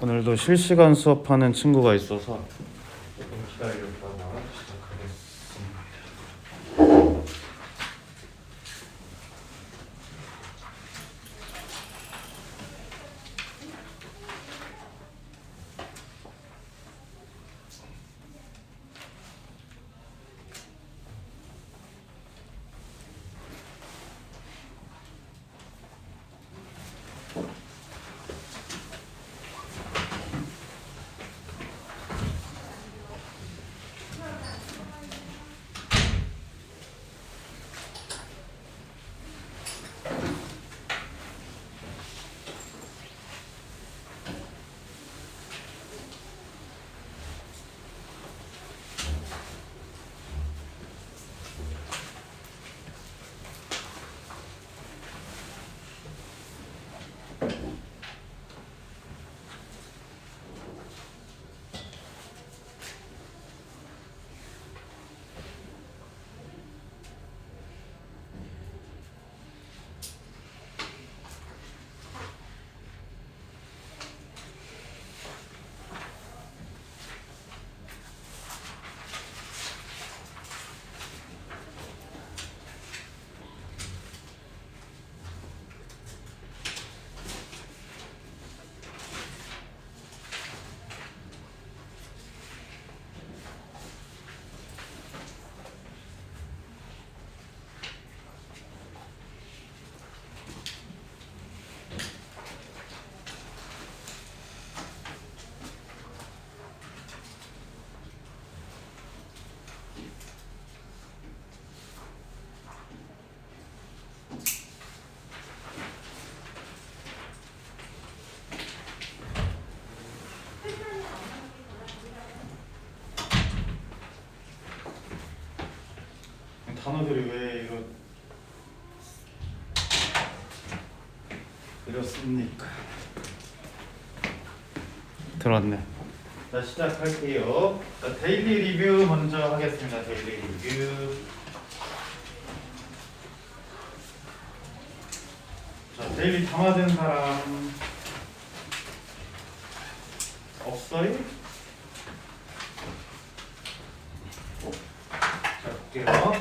오늘도 실시간 수업하는 친구가 있어서 조금 기다렸다가 시작하겠습니다. 단어들이 왜 이렇습니까? 들었네. 자, 시작할게요. 자, 데일리 리뷰 먼저 하겠습니다. 데일리 리뷰. 자, 데일리 담아둔 사람 없어요? 자, 볼게요.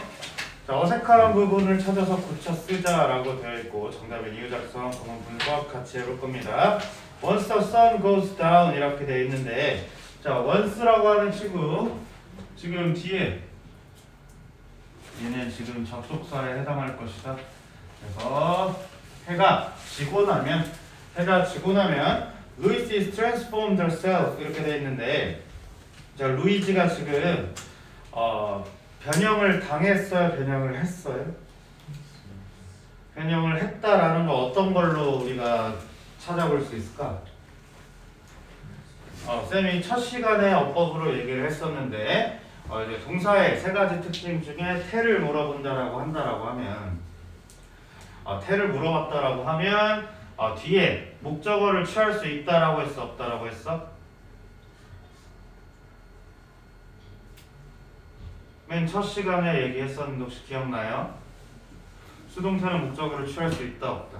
자, 어색한 부분을 찾아서 고쳐 쓰자라고 되어 있고, 정답은 이유 작성, 구문 분석 같이 해볼 겁니다. Once the sun goes down 이렇게 되어 있는데, 자, once라고 하는 친구 지금 뒤에 얘는 지금 접속사에 해당할 것이다. 그래서 해가 지고 나면 Louis is transformed herself 이렇게 되어 있는데, 자, 루이지가 지금 변형을 당했어요? 변형을 했어요? 변형을 했다라는 거 어떤 걸로 우리가 찾아볼 수 있을까? 쌤이 첫 시간에 어법으로 얘기를 했었는데, 이제 동사의 세 가지 특징 중에 태를 물어본다라고 한다라고 하면, 태를 물어봤다라고 하면 뒤에 목적어를 취할 수 있다라고 했어, 없다라고 했어? 맨 첫 시간에 얘기했었는데 혹시 기억나요? 수동태는 목적어를 취할 수 있다, 없다?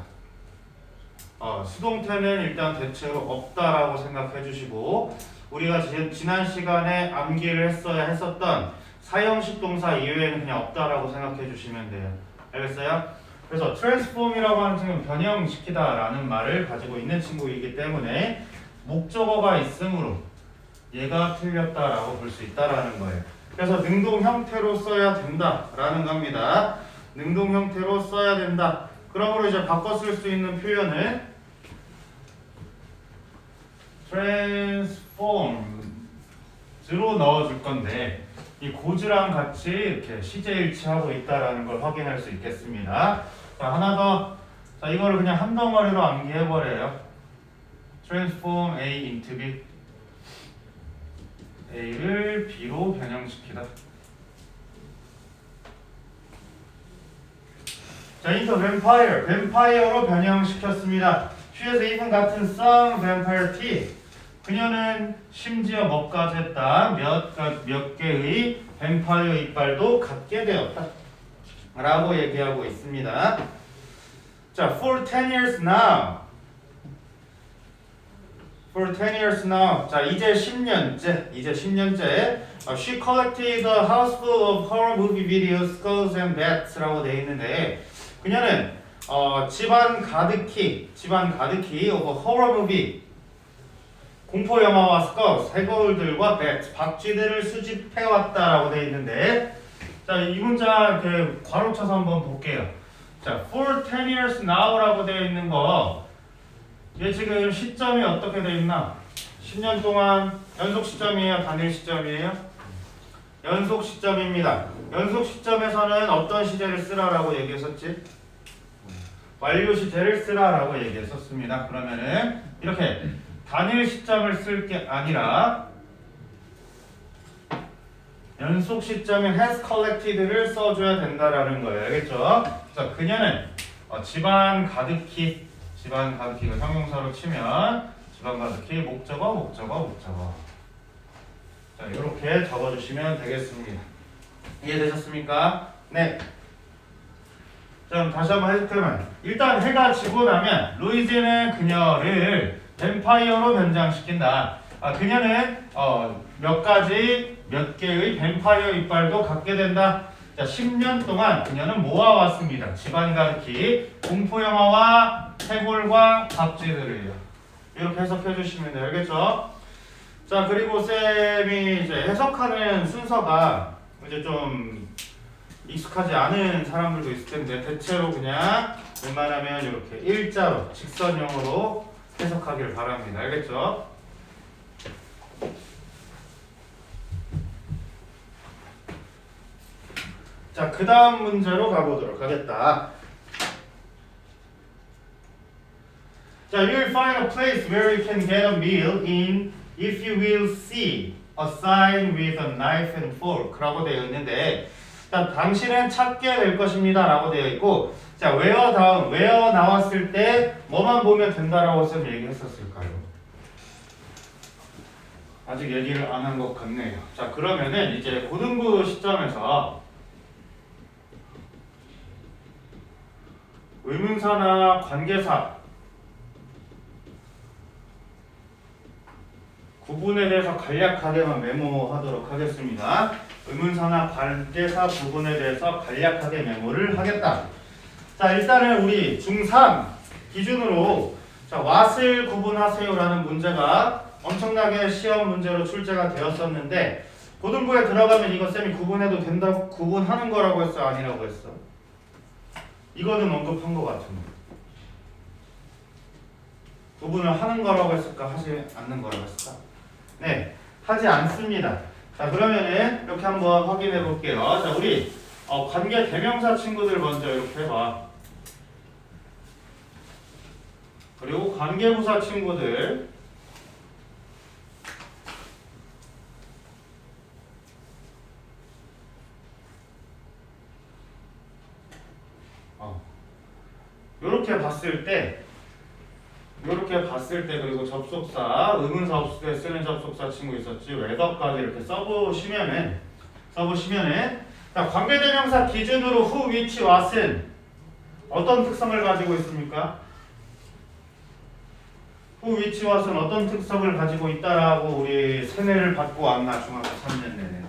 수동태는 일단 대체로 없다라고 생각해 주시고, 우리가 지난 시간에 암기를 했어야 했었던 사형식 동사 이외에는 그냥 없다라고 생각해 주시면 돼요. 알겠어요? 그래서 transform이라고 하는 친구는 변형시키다 라는 말을 가지고 있는 친구이기 때문에 목적어가 있으므로 얘가 틀렸다라고 볼 수 있다라는 거예요. 그래서 능동 형태로 써야 된다라는 겁니다. 능동 형태로 써야 된다. 그러므로 이제 바꿔 쓸 수 있는 표현은 transformed로 넣어줄 건데, 이 고즈랑 같이 이렇게 시제일치하고 있다라는 걸 확인할 수 있겠습니다. 자, 하나 더. 자, 이거를 그냥 한 덩어리로 암기해버려요. transform A into B. A를 B로 변형시키다. 자, into vampire. 뱀파이어로 변형시켰습니다. She's even gotten some vampire teeth. 그녀는 심지어 뭐까지 했다? 몇 개의 뱀파이어 이빨도 갖게 되었다 라고 얘기하고 있습니다. 자, for 10 years now For 10 years now. 자, 이제 10년째. She collected a house full of horror movie videos, skulls and bats라고 돼 있는데 그녀는 집안 가득히 of horror movie 공포 영화와 skulls, 해거울들과 bats, 박쥐들을 수집해 왔다라고 돼 있는데 자, 이 문장 이렇게 괄호 쳐서 한번 볼게요. 자, for 10 years now라고 되어 있는 거, 얘 지금 시점이 어떻게 되어 있나? 10년 동안 연속 시점이에요? 단일 시점이에요? 연속 시점입니다. 연속 시점에서는 어떤 시제를 쓰라라고 얘기했었지? 완료 시제를 쓰라라고 얘기했었습니다. 그러면은 이렇게 단일 시점을 쓸 게 아니라 연속 시점인 has collected를 써줘야 된다라는 거예요. 알겠죠? 자, 그녀는 집안 가득히 그 형용사로 치면 집안 가득히 목적어. 자, 이렇게 적어주시면 되겠습니다. 이해되셨습니까? 네. 자, 다시 한번 해석해보면 일단 해가 지고 나면 루이즈는 그녀를 뱀파이어로 변장시킨다. 그녀는 몇 개의 뱀파이어 이빨도 갖게 된다. 자, 10년 동안 그녀는 모아왔습니다. 집안 가득히 공포영화와 해골과 박쥐들을요. 이렇게 해석해 주시면 돼요. 알겠죠? 자, 그리고 쌤이 이제 해석하는 순서가 이제 좀 익숙하지 않은 사람들도 있을 텐데 대체로 그냥 웬만하면 이렇게 일자로 직선형으로 해석하기를 바랍니다. 알겠죠? 자, 그 다음 문제로 가보도록 하겠다. 자, you will find a place where you can get a meal in if you will see a sign with a knife and fork 라고 되어 있는데 자, 당신은 찾게 될 것입니다 라고 되어 있고 자, where 다음 where 나왔을 때 뭐만 보면 된다라고 쌤 얘기했었을까요? 아직 얘기를 안 한 것 같네요. 자, 그러면은 이제 고등부 시점에서 의문사나 관계사 구분에 대해서 간략하게만 메모하도록 하겠습니다. 의문사나 관계사 구분에 대해서 간략하게 메모를 하겠다. 자, 일단은 우리 중3 기준으로 자, what을 구분하세요라는 문제가 엄청나게 시험 문제로 출제가 되었었는데 고등부에 들어가면 이거 쌤이 구분해도 된다고 구분하는 거라고 했어? 아니라고 했어? 이거는 언급한 것 같은데 구분을 하는 거라고 했을까? 하지 않는 거라고 했을까? 네, 하지 않습니다. 자, 그러면은 이렇게 한번 확인해 볼게요. 자, 우리 관계 대명사 친구들 먼저 이렇게 해봐. 그리고 관계부사 친구들 요렇게 봤을 때 그리고 접속사 의문사 없을 때 쓰는 접속사 친구 있었지 whether까지 이렇게 써보시면은 자, 관계대명사 기준으로 who, which, what은 어떤 특성을 가지고 있습니까? who, which, what은 어떤 특성을 가지고 있다라고 우리 세뇌를 받고 왔나 중학교 3년 내내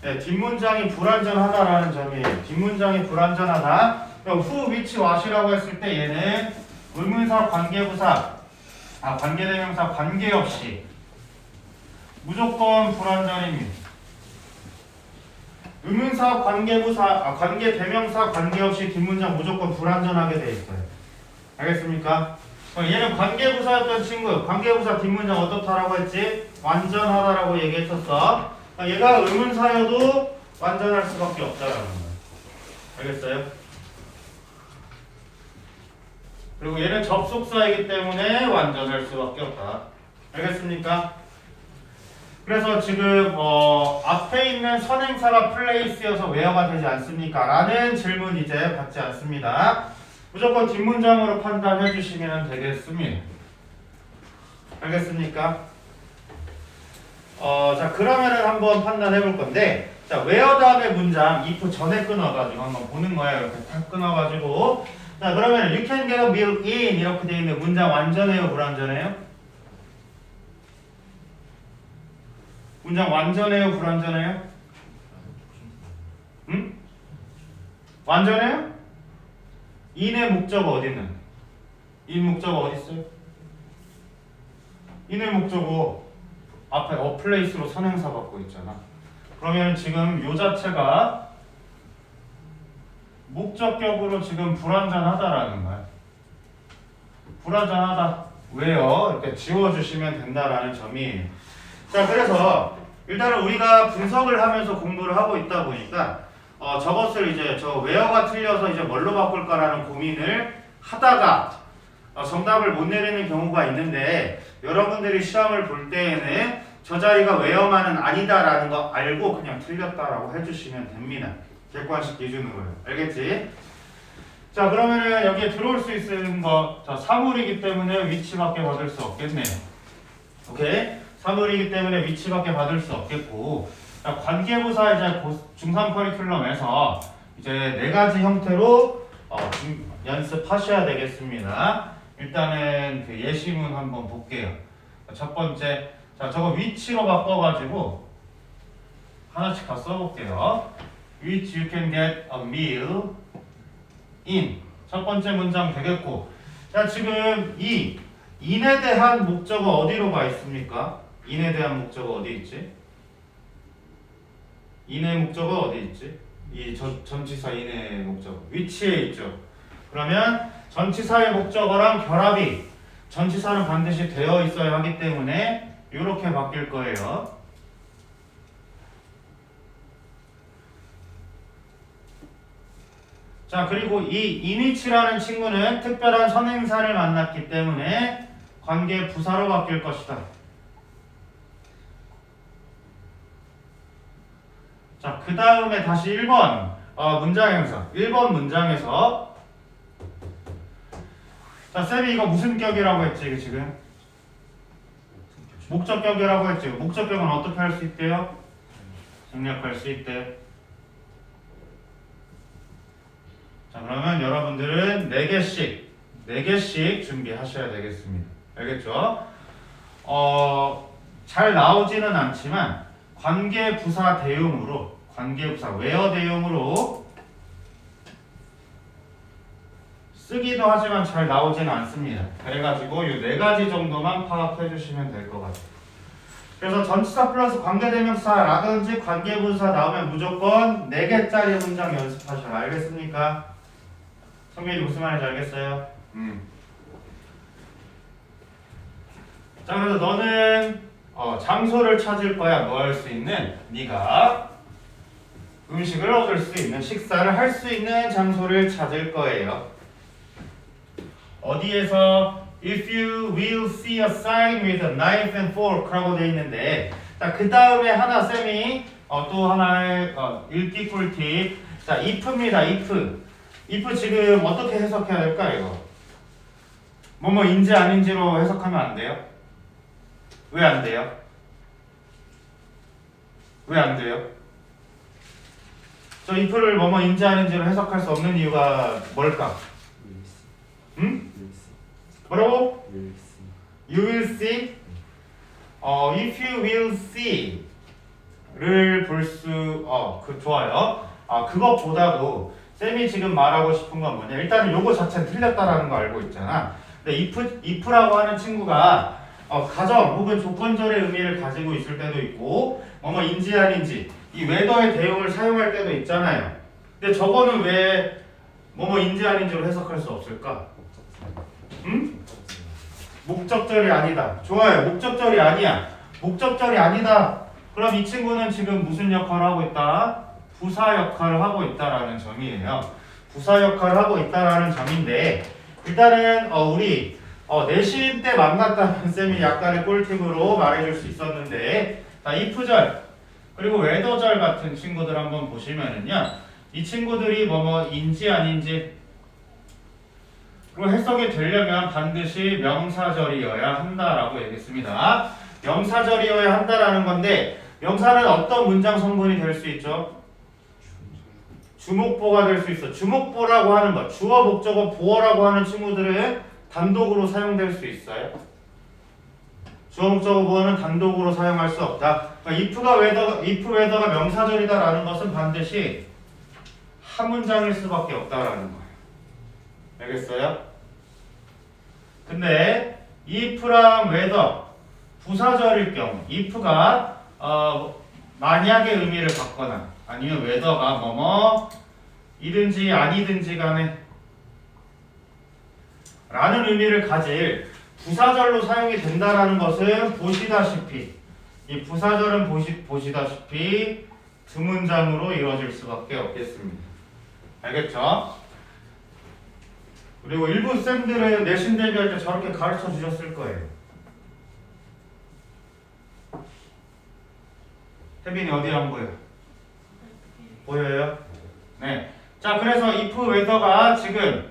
네, 뒷문장이 불완전하다라는 점이에요. 뒷문장이 불완전하다. who, which, what이라고 했을 때 얘는 의문사, 관계부사, 관계대명사 관계없이 무조건 불완전입니다. 의문사, 관계부사, 관계대명사 관계없이 뒷문장 무조건 불완전하게 돼 있어요. 알겠습니까? 얘는 관계부사였던 친구, 관계부사 뒷문장 어떻다라고 했지? 완전하다라고 얘기했었어. 얘가 의문사여도 완전할 수밖에 없다라는 거예요. 알겠어요? 그리고 얘는 접속사이기 때문에 완전할 수밖에 없다. 알겠습니까? 그래서 지금 앞에 있는 선행사가 place여서 where가 되지 않습니까? 라는 질문 이제 받지 않습니다. 무조건 뒷문장으로 판단해 주시면 되겠습니다. 알겠습니까? 자, 그러면은 한번 판단해 볼 건데, 자, where 다음에 문장 if 전에 끊어가지고 한번 보는 거예요. 이렇게 딱 끊어가지고, 자, 그러면 you can get a meal in 이렇게 되어 있는 문장 완전해요, 불완전해요? 문장 완전해요, 불완전해요? 응? 완전해요? in의 목적어 어디 있는? in 목적어 어디 있어요? in의 목적어 앞에 a place로 선행사 받고 있잖아. 그러면 지금 요 자체가 목적격으로 지금 불완전하다라는 거야. 불완전하다. 왜요? 이렇게 지워주시면 된다라는 점이. 자, 그래서 일단은 우리가 분석을 하면서 공부를 하고 있다 보니까 저것을 이제 저 where가 틀려서 이제 뭘로 바꿀까라는 고민을 하다가 정답을 못 내리는 경우가 있는데 여러분들이 시험을 볼 때에는 저 자리가 where만은 아니다라는 거 알고 그냥 틀렸다라고 해주시면 됩니다. 객관식 기준으로요. 알겠지? 자, 그러면은 여기에 들어올 수 있는 거, 자, 사물이기 때문에 위치밖에 받을 수 없겠네요. 오케이? 사물이기 때문에 위치밖에 받을 수 없겠고, 자, 관계부사 이제 중3 커리큘럼에서 이제 4가지 형태로 연습하셔야 되겠습니다. 일단은 그 예시문 한번 볼게요. 첫 번째, 자, 저거 위치로 바꿔가지고 하나씩 다 써볼게요. Which you can get a meal in. 첫 번째 문장 되겠고, 자, 지금 이 in에 대한 목적어 어디로 가 있습니까? in에 대한 목적어 어디 있지? in의 목적어 어디 있지? 이 전치사 in의 목적어 위치에 있죠. 그러면 전치사의 목적어랑 결합이 전치사는 반드시 되어 있어야 하기 때문에 이렇게 바뀔 거예요. 자, 그리고 이 in위치라는 친구는 특별한 선행사를 만났기 때문에 관계 부사로 바뀔 것이다. 자, 그 다음에 다시 1번 문장 형사. 1번 문장에서 자, 쌤이 이거 무슨 격이라고 했지? 이게 지금 목적격이라고 했지. 목적격은 어떻게 할 수 있대요? 생략할 수 있대. 자, 그러면 여러분들은 4개씩 준비하셔야 되겠습니다. 알겠죠? 잘 나오지는 않지만 관계부사 대용으로, 관계부사 where 대용으로 쓰기도 하지만 잘 나오지는 않습니다. 그래가지고 이 4가지 정도만 파악해 주시면 될 것 같아요. 그래서 전치사 플러스 관계대명사라든지 관계부사 나오면 무조건 4개짜리 문장 연습하셔라. 알겠습니까? 성민이 무슨 말인지 알겠어요? 자, 그래서 너는 장소를 찾을 거야. 뭐 할 수 있는? 네가 음식을 얻을 수 있는, 식사를 할 수 있는 장소를 찾을 거예요. 어디에서? If you will see a sign with a knife and fork라고 돼 있는데, 자, 그 다음에 하나 쌤이 또 하나의 읽기 꿀팁. 자, if입니다. if 지금 어떻게 해석해야 될까 이거? 뭐뭐인지 아닌지로 해석하면 안 돼요? 왜 안 돼요? 왜 안 돼요? 저 if를 뭐뭐인지 아닌지로 해석할 수 없는 이유가 뭘까? 응? 뭐라고? You will see. If you will see를 볼 수, 좋아요. 그것보다도 쌤이 지금 말하고 싶은 건 뭐냐? 일단은 요거 자체는 틀렸다라는 거 알고 있잖아. 근데 if라고 하는 친구가 가정 혹은 조건절의 의미를 가지고 있을 때도 있고, 뭐뭐인지 아닌지 이 whether의 대용을 사용할 때도 있잖아요. 근데 저거는 왜 뭐뭐인지 아닌지로 해석할 수 없을까? 응? 목적절이 아니다. 좋아요. 목적절이 아니야. 목적절이 아니다. 그럼 이 친구는 지금 무슨 역할을 하고 있다? 부사 역할을 하고 있다라는 점이에요. 부사 역할을 하고 있다라는 점인데, 일단은 우리 내신 때 만났다는 쌤이 약간의 꿀팁으로 말해줄 수 있었는데, 자, if절 그리고 whether절 같은 친구들 한번 보시면은요, 이 친구들이 뭐뭐인지 아닌지 그리고 해석이 되려면 반드시 명사절이어야 한다라고 얘기했습니다. 명사절이어야 한다라는 건데, 명사는 어떤 문장 성분이 될 수 있죠? 주목보가 될 수 있어. 주목보라고 하는 것, 주어, 목적어, 보어라고 하는 친구들은 단독으로 사용될 수 있어요. 주어, 목적어, 보어는 단독으로 사용할 수 없다. 그러니까 if whether가 명사절이다라는 것은 반드시 한 문장일 수밖에 없다라는 거예요. 알겠어요? 근데 if랑 whether 부사절일 경우 if가 만약의 의미를 갖거나 아니면 whether가 뭐뭐이든지 아니든지 간에 라는 의미를 가질 부사절로 사용이 된다라는 것은 보시다시피 이 부사절은 보시다시피 두 문장으로 이루어질 수밖에 없겠습니다. 알겠죠? 그리고 일부 쌤들은 내신 대비할 때 저렇게 가르쳐 주셨을 거예요. 혜빈이 어디 안 보여? 보여요? 네. 자, 그래서 if whether가 지금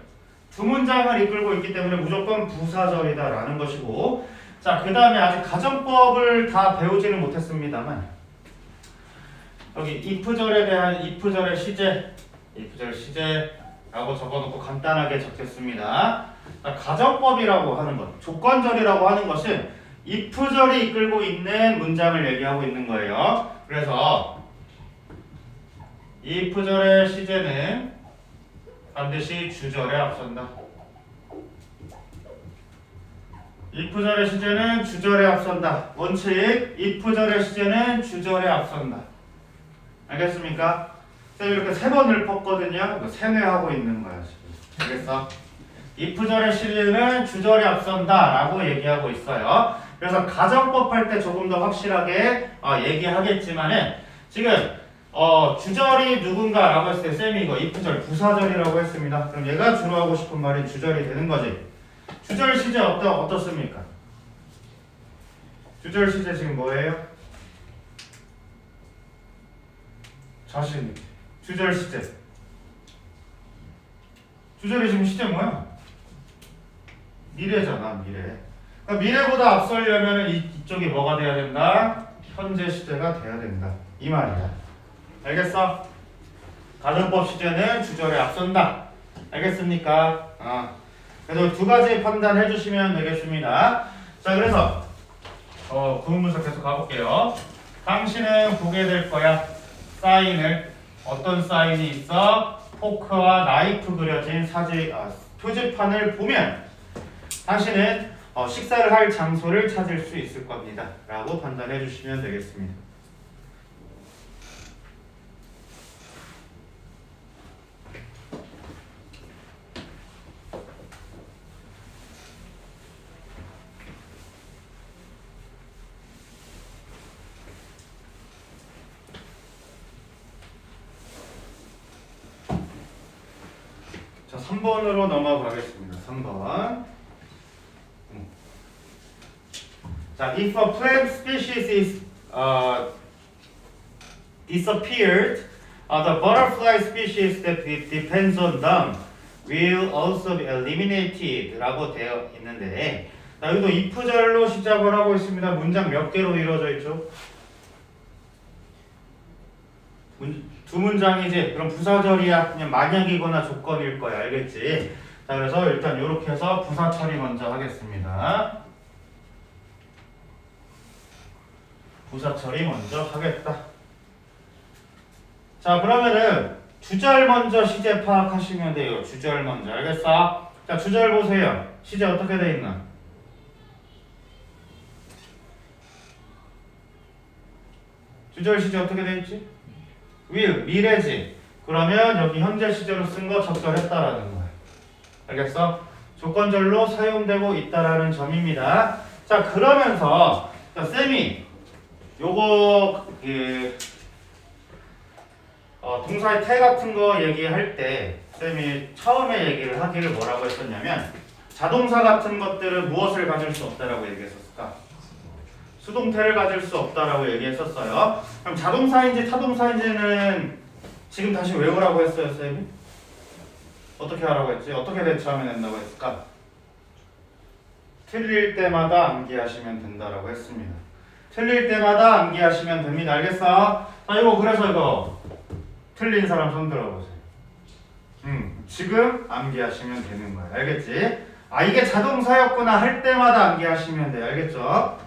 두 문장을 이끌고 있기 때문에 무조건 부사절이다라는 것이고, 자, 그 다음에 아직 가정법을 다 배우지는 못했습니다만 여기 if절에 대한 if절의 시제, if절 시제라고 적어놓고 간단하게 적겠습니다. 자, 가정법이라고 하는 것, 조건절이라고 하는 것은 if절이 이끌고 있는 문장을 얘기하고 있는 거예요. 그래서 if절의 시제는 반드시 주절에 앞선다. if절의 시제는 주절에 앞선다. 원칙, if절의 시제는 주절에 앞선다. 알겠습니까? 쌤이 이렇게 세 번 읊었거든요. 세뇌하고 있는 거야 지금. 알겠어? if절의 시제는 주절에 앞선다 라고 얘기하고 있어요. 그래서 가정법 할 때 조금 더 확실하게 얘기하겠지만은 지금 주절이 누군가라고 했을 때 쌤이 이거 if절 부사절이라고 했습니다. 그럼 얘가 주로 하고 싶은 말이 주절이 되는 거지. 주절 시제 어떻습니까? 주절 시제 지금 뭐예요? 자신. 주절 시제. 주절이 지금 시제 뭐야? 미래잖아, 미래. 그러니까 미래보다 앞서려면 이쪽이 뭐가 돼야 된다? 현재 시제가 돼야 된다. 이 말이야. 알겠어? 가정법 시제는 주절에 앞선다. 알겠습니까? 그래서 두 가지 판단해 주시면 되겠습니다. 자, 그래서 구문 분석 계속 가볼게요. 당신은 보게 될 거야. 사인을. 어떤 사인이 있어? 포크와 나이프 그려진 표지판을 보면 당신은 식사를 할 장소를 찾을 수 있을 겁니다. 라고 판단해 주시면 되겠습니다. 자, 3번으로 넘어가겠습니다. 3번. 자, if a plant species is disappeared, the butterfly species that depends on them will also be eliminated 라고 되어 있는데, 자, 여기도 if절로 시작을 하고 있습니다. 문장 몇 개로 이루어져 있죠? 두 문장이지. 그럼 부사절이야. 그냥 만약이거나 조건일 거야. 알겠지? 자, 그래서 일단 이렇게 해서 부사 처리 먼저 하겠습니다. 부사 처리 먼저 하겠다. 자, 그러면은 주절 먼저 시제 파악하시면 돼요. 주절 먼저. 알겠어? 자, 주절 보세요. 시제 어떻게 돼 있나? 주절 시제 어떻게 돼 있지? will, 미래지. 그러면 여기 현재 시제로 쓴 거 적절했다라는 거야. 알겠어? 조건절로 사용되고 있다라는 점입니다. 자, 그러면서 쌤이 요거 동사의 태 같은 거 얘기할 때 쌤이 처음에 얘기를 하기를 뭐라고 했었냐면 자동사 같은 것들은 무엇을 가질 수 없다라고 얘기했었을까? 수동태를 가질 수 없다라고 얘기했었어요. 그럼 자동사인지 타동사인지는 지금 다시 외우라고 했어요, 쌤이? 어떻게 하라고 했지? 어떻게 대처하면 된다고 했을까? 틀릴 때마다 암기하시면 된다라고 했습니다. 틀릴 때마다 암기하시면 됩니다. 알겠어? 자, 이거 그래서 이거 틀린 사람 손 들어보세요. 지금 암기하시면 되는 거예요. 알겠지? 아, 이게 자동사였구나 할 때마다 암기하시면 돼요. 알겠죠?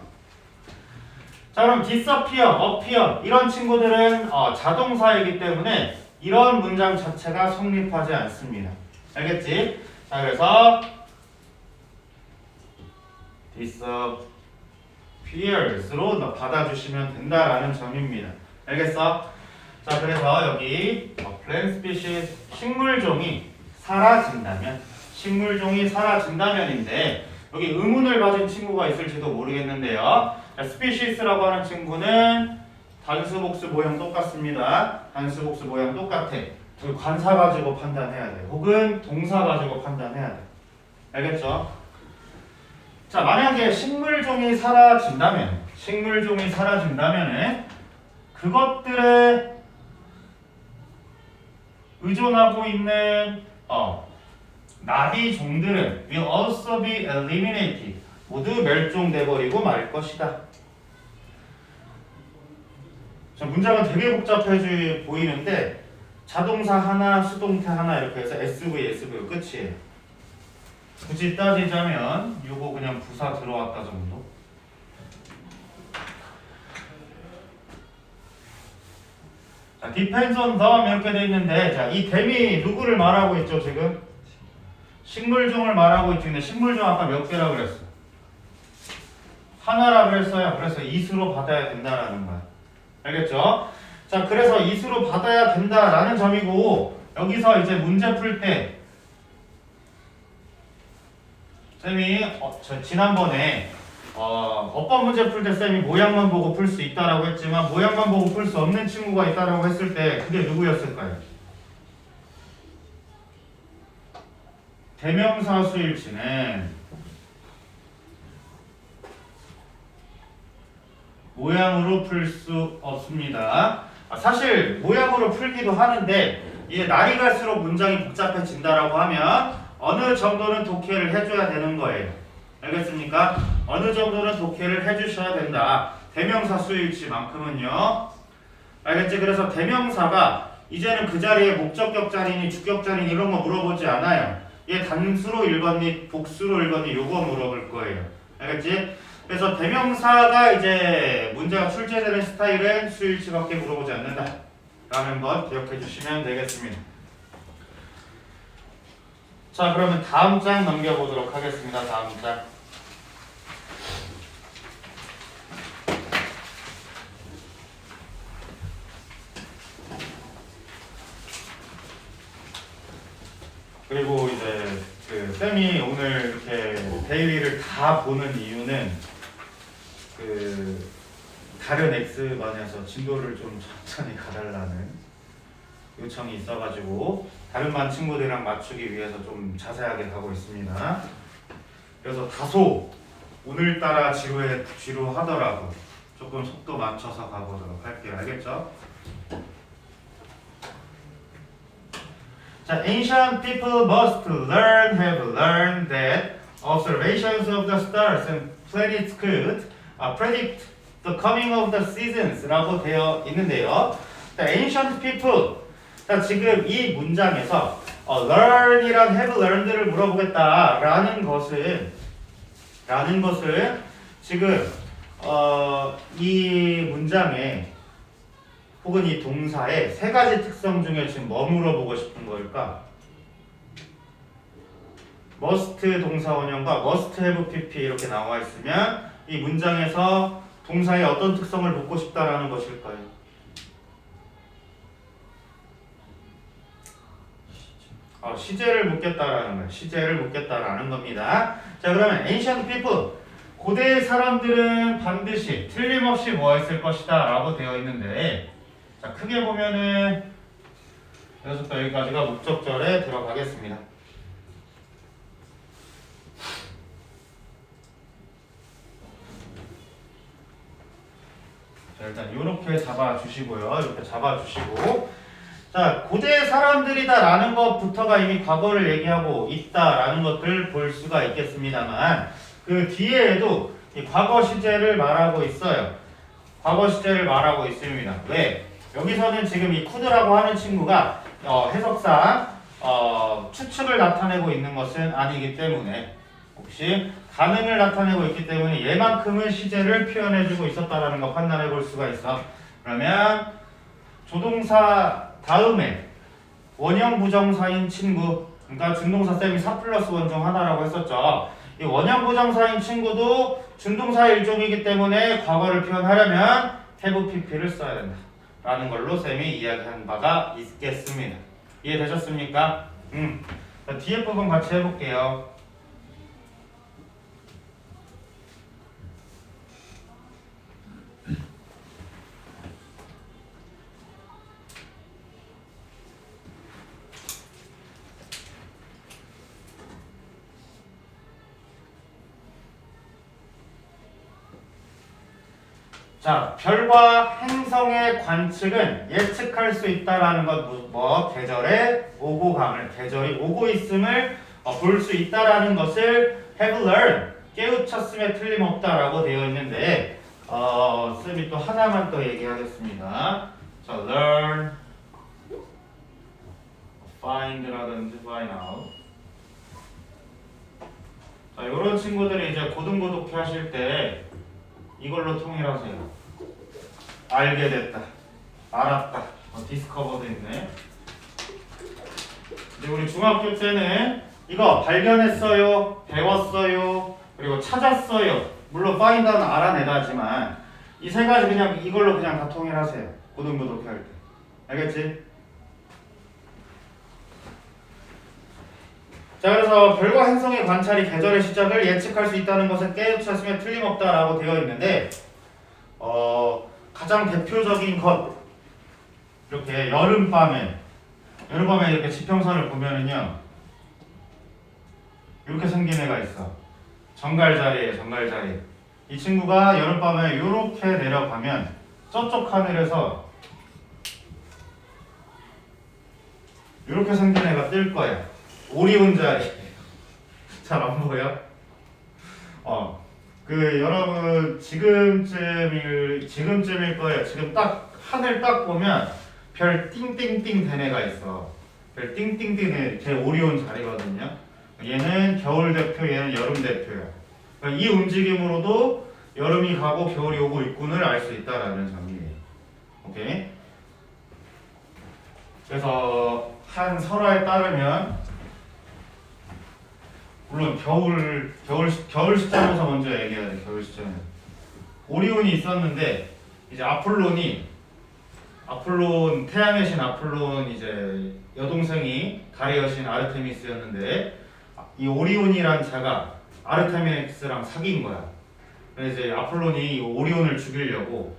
자, 그럼 disappear, appear 이런 친구들은 자동사이기 때문에 이런 문장 자체가 성립하지 않습니다. 알겠지? 자, 그래서 disappears로 받아주시면 된다라는 점입니다. 알겠어? 자, 그래서 여기 plant species 식물종이 사라진다면인데 여기 의문을 가진 친구가 있을지도 모르겠는데요. species라고 하는 친구는 단수 복수 모양 똑같습니다. 단수 복수 모양 똑같아. 관사 가지고 판단해야 돼. 혹은 동사 가지고 판단해야 돼. 알겠죠? 자, 만약에 식물종이 사라진다면 그것들의 의존하고 있는 나비종들은 will also be eliminated. 모두 멸종돼 버리고 말 것이다. 자, 문장은 되게 복잡해 보이는데 자동사 하나, 수동태 하나 이렇게 해서 SV 끝이에요. 굳이 따지자면 요거 그냥 부사 들어왔다 정도. 자, depends on them 이렇게 돼 있는데, 자, 이 them이 누구를 말하고 있죠 지금? 식물종을 말하고 있는데 식물종 아까 몇 개라 그랬어? 하나라 그랬어요. 그래서 이수로 받아야 된다라는 거야. 알겠죠? 자, 그래서 이수로 받아야 된다라는 점이고 여기서 이제 문제 풀 때 쌤이 지난번에 어법 문제 풀 때 쌤이 모양만 보고 풀 수 있다라고 했지만 모양만 보고 풀 수 없는 친구가 있다라고 했을 때 그게 누구였을까요? 대명사 수일치는 모양으로 풀 수 없습니다. 사실 모양으로 풀기도 하는데 이제 날이 갈수록 문장이 복잡해진다라고 하면 어느 정도는 독해를 해줘야 되는 거예요. 알겠습니까? 어느 정도는 독해를 해주셔야 된다. 대명사 수일치만큼은요. 알겠지? 그래서 대명사가 이제는 그 자리에 목적격자리니 주격자리니 이런 거 물어보지 않아요. 얘 단수로 읽었니 복수로 읽었니 요거 물어볼 거예요. 알겠지? 그래서 대명사가 이제 문제가 출제되는 스타일은 수일치밖에 물어보지 않는다 라는 것 기억해 주시면 되겠습니다. 자, 그러면 다음 장 넘겨보도록 하겠습니다. 다음 장. 그리고 이제 쌤이 오늘 이렇게 데일리를 다 보는 이유는 다른 X반에서 진도를 좀 천천히 가달라는 요청이 있어가지고 다른 반 친구들이랑 맞추기 위해서 좀 자세하게 가고 있습니다. 그래서 다소 오늘따라 지루하더라도 조금 속도 맞춰서 가보도록 할게요. 알겠죠? 자, ancient people must have learned that observations of the stars and planets could predict the coming of the seasons 라고 되어 있는데요. 자, ancient people. 자, 지금 이 문장에서 learn이랑 have learned를 물어보겠다라는 것은 지금 이 문장에 혹은 이 동사의 세 가지 특성 중에 지금 뭐 물어보고 싶은 걸까? must 동사 원형과 must have pp 이렇게 나와 있으면 이 문장에서 동사의 어떤 특성을 묻고 싶다라는 것일까요? 시제를 묻겠다라는 거예요. 시제를 묻겠다라는 겁니다. 자, 그러면 ancient people 고대 사람들은 반드시 틀림없이 뭐 했을 것이다 라고 되어 있는데, 자, 크게 보면은 여기서부터 여기까지가 목적절에 들어가겠습니다. 자, 일단 이렇게 잡아주시고요. 이렇게 잡아주시고, 자, 고대 사람들이다라는 것부터가 이미 과거를 얘기하고 있다라는 것들 볼 수가 있겠습니다만 그 뒤에도 이 과거 시제를 말하고 있어요. 과거 시제를 말하고 있습니다. 왜? 여기서는 지금 이 could라고 하는 친구가 해석상 추측을 나타내고 있는 것은 아니기 때문에 혹시 가능을 나타내고 있기 때문에 얘만큼은 시제를 표현해주고 있었다라는 거 판단해 볼 수가 있어. 그러면 조동사 다음에 원형 부정사인 친구, 그러니까 준동사 쌤이 4+1 중 하나라고 했었죠. 이 원형 부정사인 친구도 준동사의 일종이기 때문에 과거를 표현하려면 have pp를 써야 된다 라는 걸로 쌤이 이야기한 바가 있겠습니다. 이해되셨습니까? 자, 뒤에 부분 같이 해볼게요. 자, 별과 행성의 관측은 예측할 수 있다라는 것, 계절의 오고감을, 계절이 오고 있음을 볼 수 있다라는 것을 have learned, 깨우쳤음에 틀림없다라고 되어 있는데, 쌤이 또 하나만 더 얘기하겠습니다. 자, learn, find라든지 find out. 자, 이런 친구들이 이제 고등고독해 하실 때 이걸로 통일하세요. 알게 됐다, 알았다, 디스커버도 있네. 이제 우리 중학교 때는 이거 발견했어요, 배웠어요, 그리고 찾았어요. 물론 find는 알아내다지만 이 세 가지 그냥 이걸로 그냥 다 통일하세요. 고등고독해 할 때. 알겠지? 자, 그래서 별과 행성의 관찰이 계절의 시작을 예측할 수 있다는 것은 깨우쳤음에 틀림없다라고 되어 있는데, 가장 대표적인 것, 이렇게 여름밤에 이렇게 지평선을 보면은요, 이렇게 생긴 애가 있어. 정갈자리에 정갈자리. 이 친구가 여름밤에 이렇게 내려가면 저쪽 하늘에서 이렇게 생긴 애가 뜰 거야. 오리온 자리. 잘 안 보여? 여러분 지금쯤일 거예요. 지금 딱 하늘 딱 보면 별 띵띵띵 된 애가 있어. 별 띵띵띵 제 오리온 자리거든요. 얘는 겨울 대표, 얘는 여름 대표야. 그러니까 이 움직임으로도 여름이 가고 겨울이 오고 있군을 알 수 있다라는 점이에요. 오케이? 그래서 한 설화에 따르면 물론 겨울 시점에서 먼저 얘기해야 돼. 겨울 시점에 오리온이 있었는데 이제 태양의 신 아폴론 이제 여동생이 달의 여신 아르테미스였는데 이 오리온이란 자가 아르테미스랑 사귄 거야. 그래서 이제 아폴론이 오리온을 죽이려고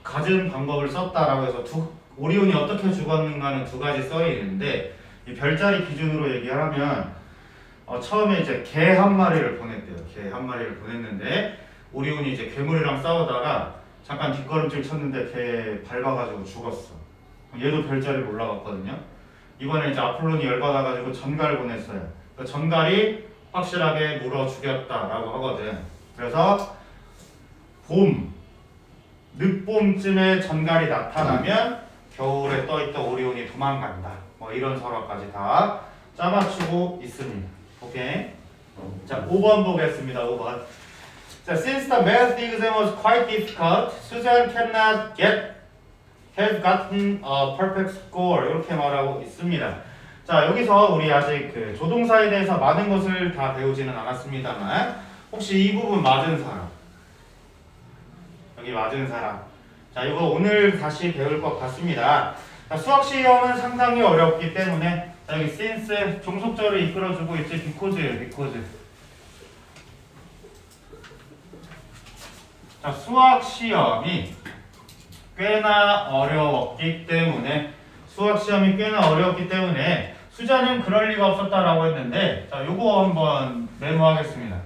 갖은 방법을 썼다라고 해서 오리온이 어떻게 죽었는가는 두 가지 써 있는데 이 별자리 기준으로 얘기하면 처음에 이제 개 한 마리를 보냈대요. 개 한 마리를 보냈는데 오리온이 이제 괴물이랑 싸우다가 잠깐 뒷걸음질 쳤는데 개 밟아가지고 죽었어. 얘도 별자리로 올라갔거든요. 이번에 이제 아폴론이 열받아가지고 전갈을 보냈어요. 그 전갈이 확실하게 물어 죽였다라고 하거든. 그래서 늦봄쯤에 전갈이 나타나면 겨울에 떠있던 오리온이 도망간다. 뭐 이런 설화까지 다 짜맞추고 있습니다. 오케이. 자, 5번 보겠습니다. 5번. 자, since the math exam was quite difficult, Susan cannot have gotten a perfect score. 이렇게 말하고 있습니다. 자, 여기서 우리 아직 그 조동사에 대해서 많은 것을 다 배우지는 않았습니다만 혹시 이 부분 맞은 사람? 여기 맞은 사람. 자, 이거 오늘 다시 배울 것 같습니다. 자, 수학 시험은 상당히 어렵기 때문에 여기 since 종속절을 이끌어주고 있지 because. 자, 수학 시험이 꽤나 어려웠기 때문에 수자는 그럴 리가 없었다라고 했는데 자, 요거 한번 메모하겠습니다.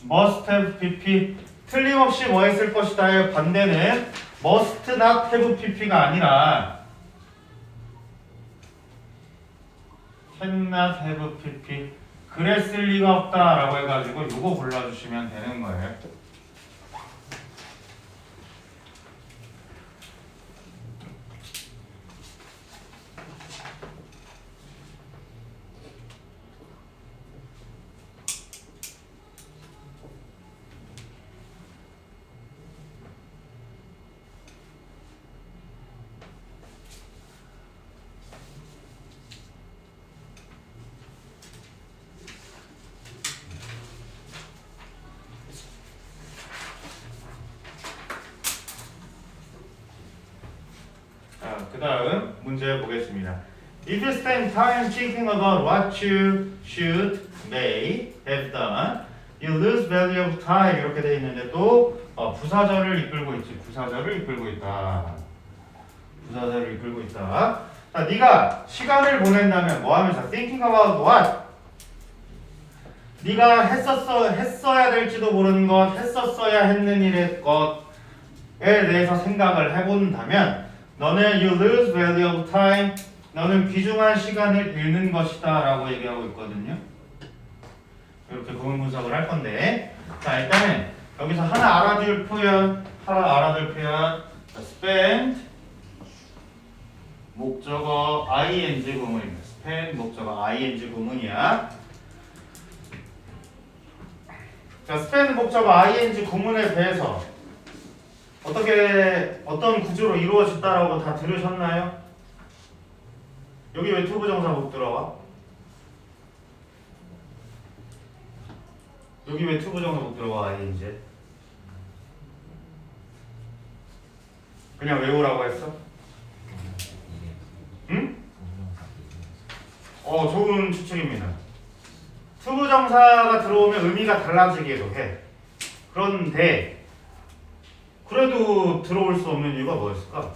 must have pp 틀림없이 뭐 했을 것이다의 반대는 must not have pp가 아니라 cannot have pp 그랬을 리가 없다라고 해가지고 요거 골라주시면 되는 거예요. 그 다음 문제 보겠습니다. If you spend time thinking about what you should, may have done, you lose value of time 이렇게 돼 있는데 또 부사절을 이끌고 있지. 부사절을 이끌고 있다. 부사절을 이끌고 있다. 자, 네가 시간을 보낸다면 뭐 하면서 thinking about what? 네가 했어야 될지도 모르는 것, 했었어야 했는 일의 것에 대해서 생각을 해본다면 너는 you lose value of time, 너는 귀중한 시간을 잃는 것이다 라고 얘기하고 있거든요. 이렇게 구문 분석을 할 건데, 자, 일단은 여기서 하나 알아둘 표현 spend 목적어 ing 구문입니다. spend 목적어 ing 구문이야. 자, spend 목적어 ing 구문에 대해서 어떤 구조로 이루어졌다라고 다 들으셨나요? 여기 왜 투부정사 못 들어가? 여기 왜 투부정사 못 들어가? 이제 그냥 외우라고 했어? 응? 좋은 추측입니다. 투부정사가 들어오면 의미가 달라지기도 해. 그런데 그래도 들어올 수 없는 이유가 뭐였을까?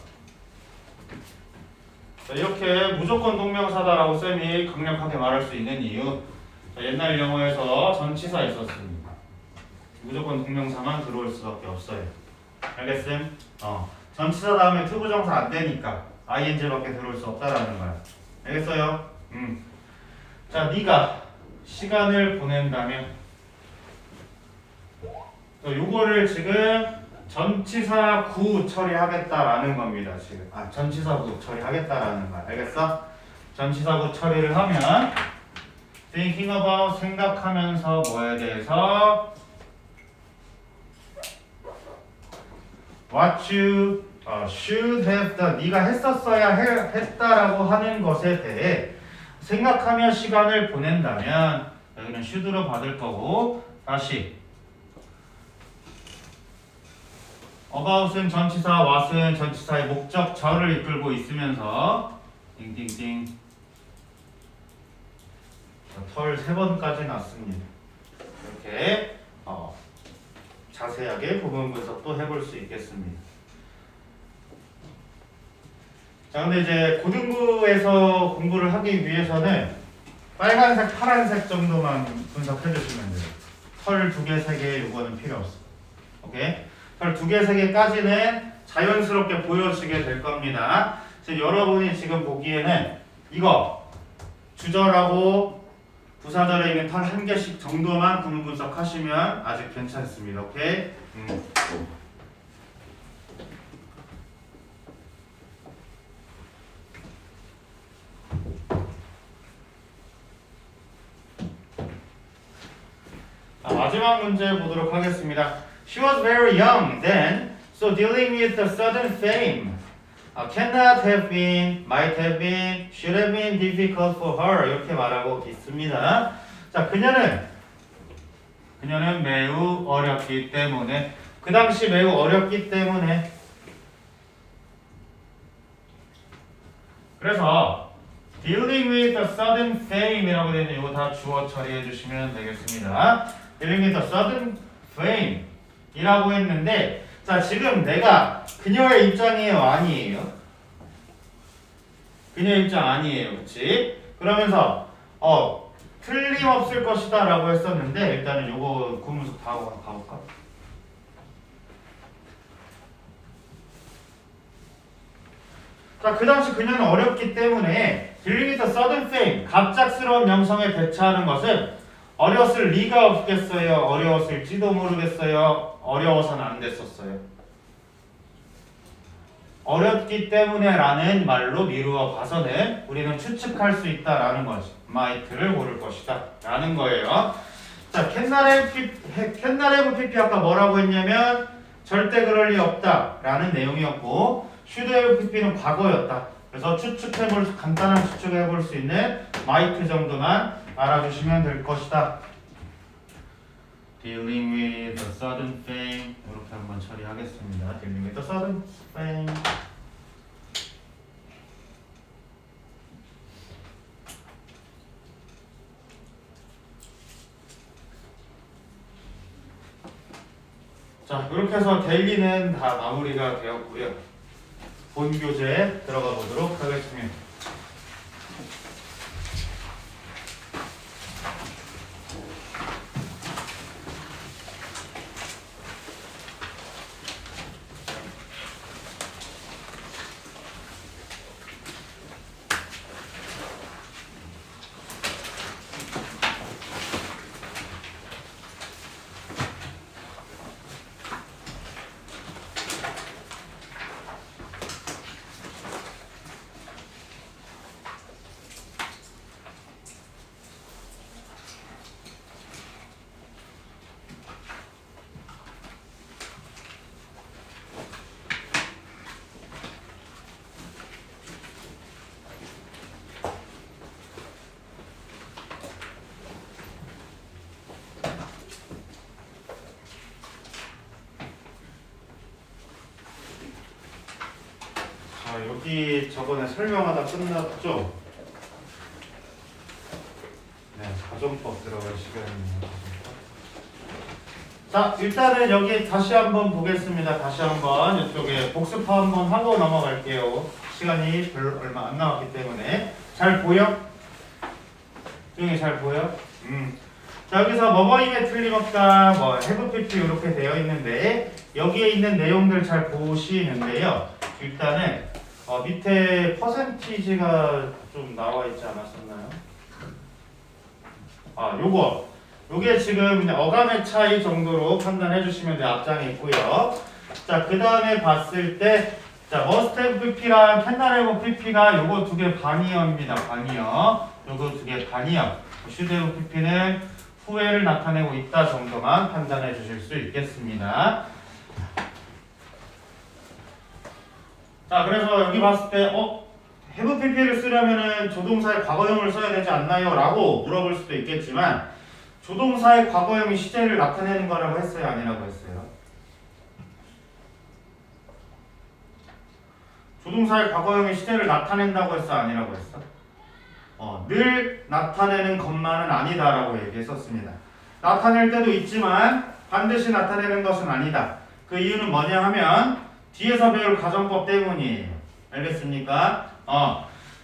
자, 이렇게 무조건 동명사다라고 쌤이 강력하게 말할 수 있는 이유. 자, 옛날 영어에서 전치사 있었습니다. 무조건 동명사만 들어올 수밖에 없어요. 알겠음? 전치사 다음에 투부정사 안 되니까 ing밖에 들어올 수 없다라는 거야. 알겠어요? 자, 네가 시간을 보낸다면 요거를 지금 전치사 구 처리하겠다라는 겁니다. 지금 전치사 구 처리하겠다라는 거야. 알겠어? 전치사 구 처리를 하면 thinking about 생각하면서 뭐에 대해서 what you should have done 네가 했었어야 했다라고 하는 것에 대해 생각하며 시간을 보낸다면 여기는 should로 받을 거고 다시 about은 전치사, what은 전치사의 목적절을 이끌고 있으면서 띵띵띵 털 3번까지 났습니다. 이렇게 자세하게 부분 분석도 해볼 수 있겠습니다. 자, 근데 이제 고등부에서 공부를 하기 위해서는 빨간색, 파란색 정도만 분석해 주시면 돼요. 털 2개, 3개 요거는 필요 없어. 오케이? 털 2개, 3개까지는 자연스럽게 보여지게 될 겁니다. 여러분이 지금 보기에는 이거 주절하고 부사절에 있는 털 1개씩 정도만 구문 분석하시면 아직 괜찮습니다. 오케이? 마지막 문제 보도록 하겠습니다. She was very young then, so dealing with the sudden fame cannot have been, might have been, should have been difficult for her 이렇게 말하고 있습니다. 자, 그녀는 매우 어렸기 때문에 그 당시 매우 어렸기 때문에 그래서 dealing with the sudden fame 이라고 되어 있는 이거 다 주어 처리해 주시면 되겠습니다. dealing with the sudden fame 이라고 했는데 자, 지금 내가 그녀의 입장이에요? 아니에요? 그녀의 입장 아니에요. 그치? 그러면서 틀림없을 것이다 라고 했었는데 일단은 요거 구문석 다 하고 가볼까? 자, 그 당시 그녀는 어렸기 때문에 dealing with the sudden fame 갑작스러운 명성에 대처하는 것은 어렸을 리가 없겠어요? 어려웠을지도 모르겠어요? 어려워서는 안 됐었어요. 어렵기 때문에 라는 말로 미루어 봐서는 우리는 추측할 수 있다라는 거지. might를 고를 것이다 라는 거예요. 자, 캔나레브 PP 아까 뭐라고 했냐면 절대 그럴 리 없다 라는 내용이었고 should have PP는 과거였다. 그래서 간단한 추측해볼 수 있는 might 정도만 알아주시면 될 것이다. dealing with the sudden fame 이렇게 한번 처리하겠습니다. dealing with the sudden fame 자, 이렇게 해서 데일리는 다 마무리가 되었고요. 본 교재에 들어가 보도록 하겠습니다. 자, 여기 저번에 설명하다 끝났죠? 네, 가정법 들어갈 시간입니다. 자, 일단은 여기 다시 한번 보겠습니다. 다시 한번 이쪽에 복습 한번 하고 넘어갈게요. 시간이 별로 얼마 안 남았기 때문에. 잘 보여? 조용히 잘 보여? 자, 여기서 뭐뭐임에 틀림없다, 뭐 have pp 이렇게 되어 있는데 여기에 있는 내용들 잘 보시는데요. 일단은 밑에 퍼센티지가 좀 나와 있지 않았었나요? 아, 요게 지금 그냥 어감의 차이 정도로 판단해 주시면 돼요. 앞장에 있고요. 자, 그 다음에 봤을 때, 자, must have pp랑 can not have pp가 요거 두 개 반이어입니다. 반이어. 요거 두 개 반이어. should have pp는 후회를 나타내고 있다 정도만 판단해 주실 수 있겠습니다. 자, 그래서 여기 봤을 때, have pp를 쓰려면은 조동사의 과거형을 써야 되지 않나요? 라고 물어볼 수도 있겠지만, 조동사의 과거형이 시제를 나타내는 거라고 했어요? 아니라고 했어요? 조동사의 과거형이 시제를 나타낸다고 했어? 아니라고 했어? 늘 나타내는 것만은 아니다라고 얘기했었습니다. 나타낼 때도 있지만 반드시 나타내는 것은 아니다. 그 이유는 뭐냐 하면 뒤에서 배울 가정법 때문이에요. 알겠습니까?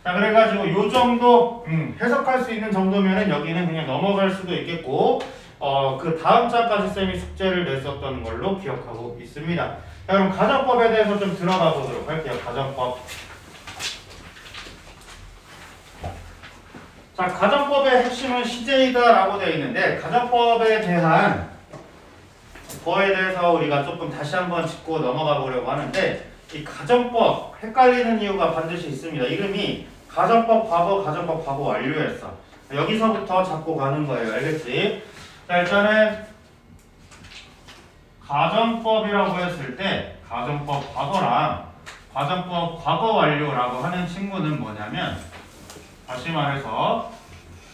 자, 그래가지고 요 정도 해석할 수 있는 정도면은 여기는 그냥 넘어갈 수도 있겠고 그 다음 장까지 쌤이 숙제를 냈었던 걸로 기억하고 있습니다. 자, 그럼 가정법에 대해서 좀 들어가 보도록 할게요. 가정법. 자, 가정법의 핵심은 시제이다라고 되어 있는데 가정법에 대한 거에 대해서 우리가 조금 다시 한번 짚고 넘어가 보려고 하는데 이 가정법 헷갈리는 이유가 반드시 있습니다. 이름이 가정법 과거, 가정법 과거 완료였어. 여기서부터 잡고 가는 거예요. 알겠지? 자, 일단은 가정법이라고 했을 때 가정법 과거랑 가정법 과거 완료라고 하는 친구는 뭐냐면 다시 말해서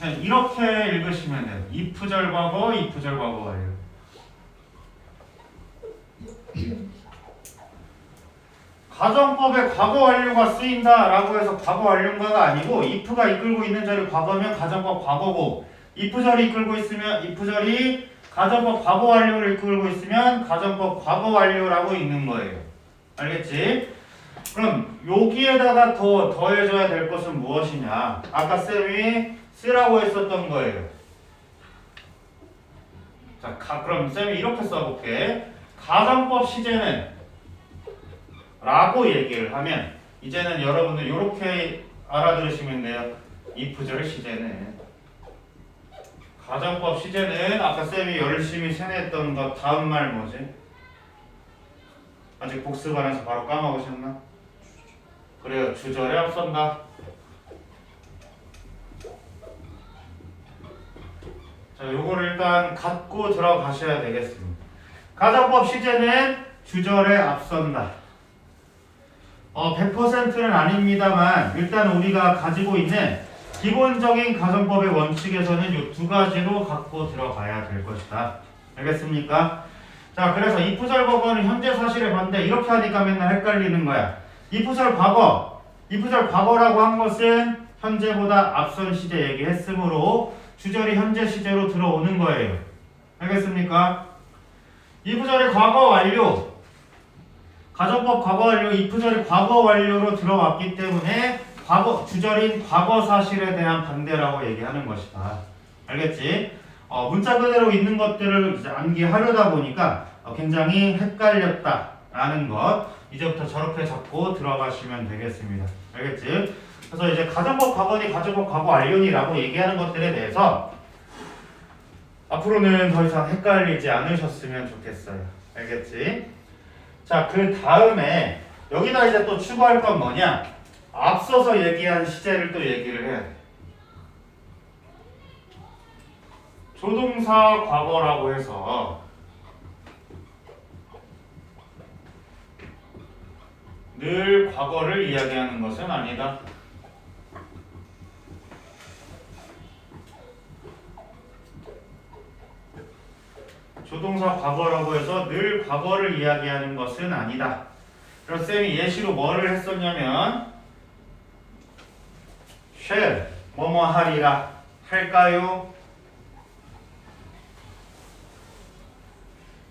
그냥 이렇게 읽으시면 돼요. if절 과거, if절 과거 완료. 가정법에 과거 완료가 쓰인다라고 해서 과거 완료인가가 아니고 if가 이끌고 있는 절이 과거면 가정법 과거고 if절이 이끌고 있으면 if절이 가정법 과거 완료를 이끌고 있으면 가정법 과거 완료라고 있는 거예요. 알겠지? 그럼 여기에다가 더 더해줘야 될 것은 무엇이냐? 아까 쌤이 쓰라고 했었던 거예요. 자, 그럼 쌤이 이렇게 써볼게. 가정법 시제는 라고 얘기를 하면 이제는 여러분들 이렇게 알아들으시면 돼요. if절 시제는 가정법 시제는 아까 쌤이 열심히 세뇌했던 거 다음 말 뭐지? 아직 복습 안 해서 바로 까먹으셨나? 그래요. 주절에 앞선다. 자, 요거를 일단 갖고 들어가셔야 되겠습니다. 가정법 시제는 주절에 앞선다. 100%는 아닙니다만 일단 우리가 가지고 있는 기본적인 가정법의 원칙에서는 이 두 가지로 갖고 들어가야 될 것이다. 알겠습니까? 자, 그래서 if절 과거는 현재 사실에 반대 이렇게 하니까 맨날 헷갈리는 거야. if절 과거, if절 과거라고 한 것은 현재보다 앞선 시제 얘기했으므로 주절이 현재 시제로 들어오는 거예요. 알겠습니까? 이부절이 과거 완료. 가정법 과거 완료, 이부절이 과거 완료로 들어왔기 때문에 주절인 과거 사실에 대한 반대라고 얘기하는 것이다. 알겠지? 문자 그대로 있는 것들을 이제 암기하려다 보니까 굉장히 헷갈렸다라는 것. 이제부터 저렇게 잡고 들어가시면 되겠습니다. 알겠지? 그래서 이제 가정법 과거니 가정법 과거 완료니라고 얘기하는 것들에 대해서 앞으로는 더 이상 헷갈리지 않으셨으면 좋겠어요. 알겠지? 자, 그 다음에 여기다 이제 또 추가할 건 뭐냐? 앞서서 얘기한 시제를 또 얘기를 해야 돼. 조동사 과거라고 해서 늘 과거를 이야기하는 것은 아니다. 조동사 과거라고 해서 늘 과거를 이야기하는 것은 아니다. 그래서 쌤이 예시로 뭐를 했었냐면 shall 뭐뭐 하리라 할까요?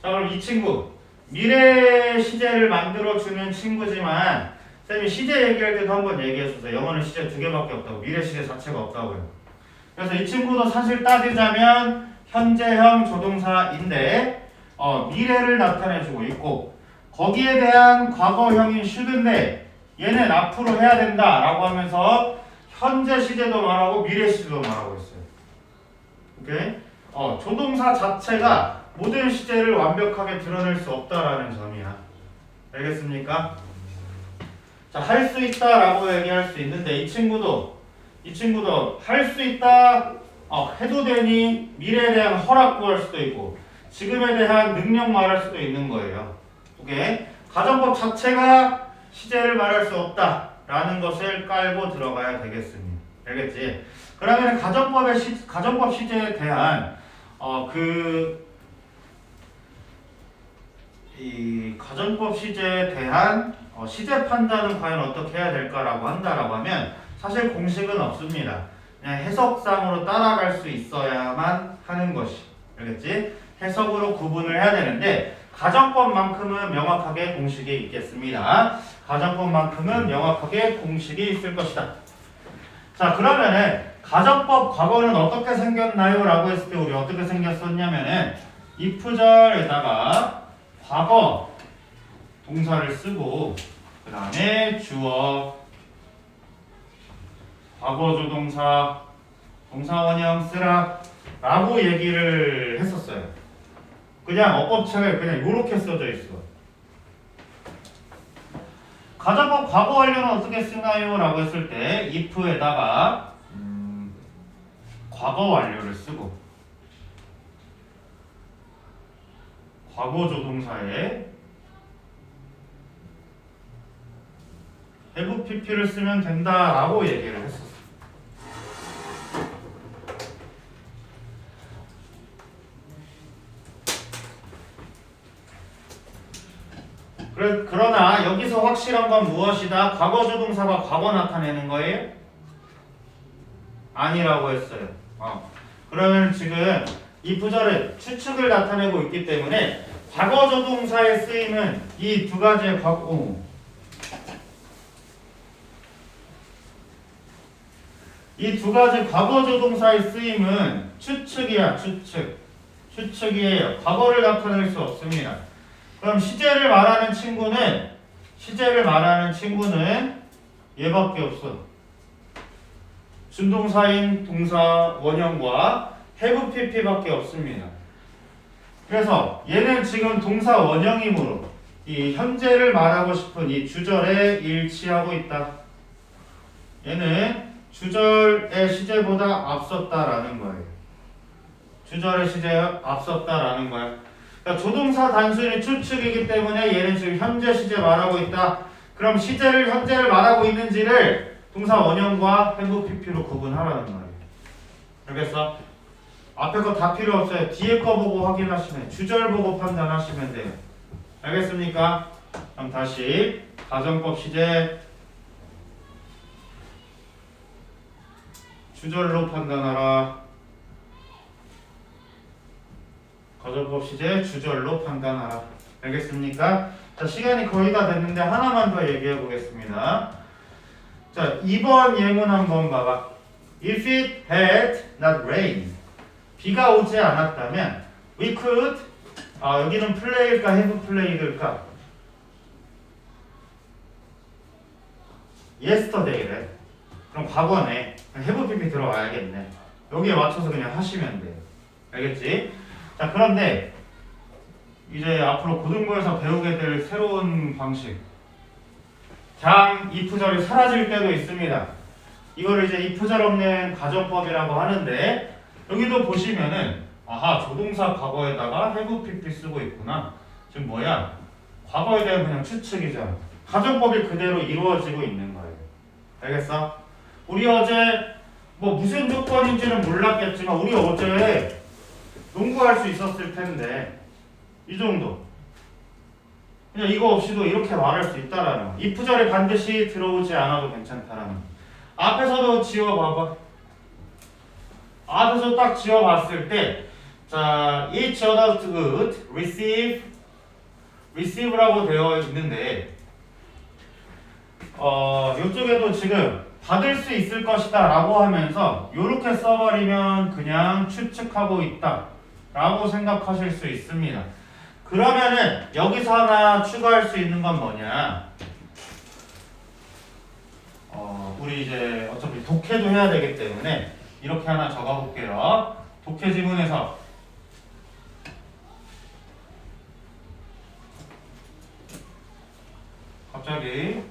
자, 그럼 이 친구 미래 시제를 만들어주는 친구지만 쌤이 시제 얘기할 때도 한번 얘기했었어요. 영어는 시제 2개밖에 없다고. 미래 시제 자체가 없다고요. 그래서 이 친구도 사실 따지자면 현재형 조동사인데 미래를 나타내주고 있고 거기에 대한 과거형인 should인데 얘는 앞으로 해야 된다라고 하면서 현재 시제도 말하고 미래 시제도 말하고 있어요. 오케이? 조동사 자체가 모든 시제를 완벽하게 드러낼 수 없다라는 점이야. 알겠습니까? 자, 할 수 있다라고 얘기할 수 있는데 이 친구도 할 수 있다, 해도 되니 미래에 대한 허락 구할 수도 있고 지금에 대한 능력 말할 수도 있는 거예요. 오케이? 가정법 자체가 시제를 말할 수 없다라는 것을 깔고 들어가야 되겠습니다. 알겠지? 그러면 가정법 시제에 대한 이 가정법 시제에 대한 시제 판단은 과연 어떻게 해야 될까라고 한다라고 하면 사실 공식은 없습니다. 그냥 해석상으로 따라갈 수 있어야만 하는 것이. 알겠지? 해석으로 구분을 해야 되는데 가정법만큼은 명확하게 공식이 있겠습니다. 가정법만큼은 명확하게 공식이 있을 것이다. 자, 그러면은 가정법 과거는 어떻게 생겼나요? 라고 했을 때 우리 어떻게 생겼었냐면은 if절에다가 과거 동사를 쓰고 그 다음에 주어 과거조동사 동사원형 쓰라 라고 얘기를 했었어요. 그냥 어법책에 그냥 요렇게 써져 있어. 가정법 과거 완료는 어떻게 쓰나요? 라고 했을 때 if에다가 과거 완료를 쓰고 과거조동사에 have pp를 쓰면 된다라고 얘기를 했었어요. 그러나 여기서 확실한 건 무엇이다? 과거조동사가 과거 나타내는 거예요? 아니라고 했어요. 그러면 지금 이 부절은 추측을 나타내고 있기 때문에 과거조동사의 쓰임은 이 두 가지의 이 두 가지 과거조동사의 쓰임은 추측이야. 추측이에요. 과거를 나타낼 수 없습니다. 그럼 시제를 말하는 친구는 얘밖에 없어. 준동사인 동사 원형과 have pp밖에 없습니다. 그래서 얘는 지금 동사 원형이므로 이 현재를 말하고 싶은 이 주절에 일치하고 있다. 얘는 주절의 시제보다 앞섰다라는 거예요. 주절의 시제에 앞섰다라는 거야. 그러니까 조동사 단순히 추측이기 때문에 얘는 지금 현재 시제 말하고 있다. 그럼 현재를 말하고 있는지를 동사 원형과 have pp로 구분하라는 거예요. 알겠어? 앞에 거 다 필요 없어요. 뒤에 거 보고 확인하시면 주절 보고 판단하시면 돼요. 알겠습니까? 그럼 다시 가정법 시제 주절로 판단하라. 가정법 시제 주절로 판단하라. 알겠습니까? 자, 시간이 거의 다 됐는데 하나만 더 얘기해 보겠습니다. 자, 2번 예문 한번 봐봐. If it had not rained, 비가 오지 않았다면 we could, 여기는 play일까 have played일까? yesterday래. 그럼 과거네. have pp 들어가야겠네. 여기에 맞춰서 그냥 하시면 돼요. 알겠지? 자, 그런데 이제 앞으로 고등부에서 배우게 될 새로운 방식, 그냥 이프절이 사라질 때도 있습니다. 이거를 이제 이프절 없는 가정법이라고 하는데, 여기도 보시면은 아하, 조동사 과거에다가 have pp 쓰고 있구나. 지금 뭐야? 과거에 대한 그냥 추측이죠. 가정법이 그대로 이루어지고 있는 거예요. 알겠어? 우리 어제 뭐 무슨 조건인지는 몰랐겠지만 우리 어제 농구할 수 있었을 텐데, 이 정도. 그냥 이거 없이도 이렇게 말할 수 있다라는 거. 이프절에 반드시 들어오지 않아도 괜찮다라는 거. 앞에서도 지워봐봐. 앞에서 딱 지워봤을 때, 자, each other good, receive라고 되어 있는데, 이쪽에도 지금 받을 수 있을 것이다 라고 하면서 이렇게 써버리면 그냥 추측하고 있다 라고 생각하실 수 있습니다. 그러면은 여기서 하나 추가할 수 있는 건 뭐냐, 우리 이제 어차피 독해도 해야 되기 때문에 이렇게 하나 적어 볼게요. 독해 지문에서 갑자기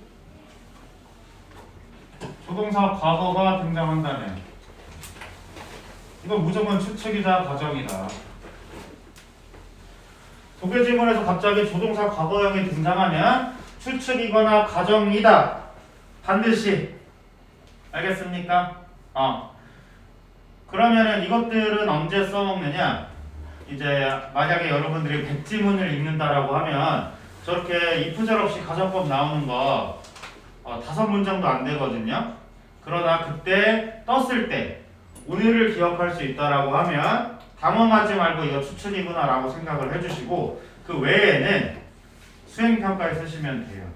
조동사 과거가 등장한다면 이건 무조건 추측이다, 가정이다. 독해 지문에서 갑자기 조동사 과거형이 등장하면 추측이거나 가정이다. 반드시. 알겠습니까? 그러면은 이것들은 언제 써먹느냐? 이제 만약에 여러분들이 백지문을 읽는다라고 하면 저렇게 이프절 없이 가정법 나오는 거 5문장도 안 되거든요. 그러나 그때 떴을 때 오늘을 기억할 수 있다라고 하면 당황하지 말고 이거 추측이구나 라고 생각을 해주시고, 그 외에는 수행평가에 쓰시면 돼요.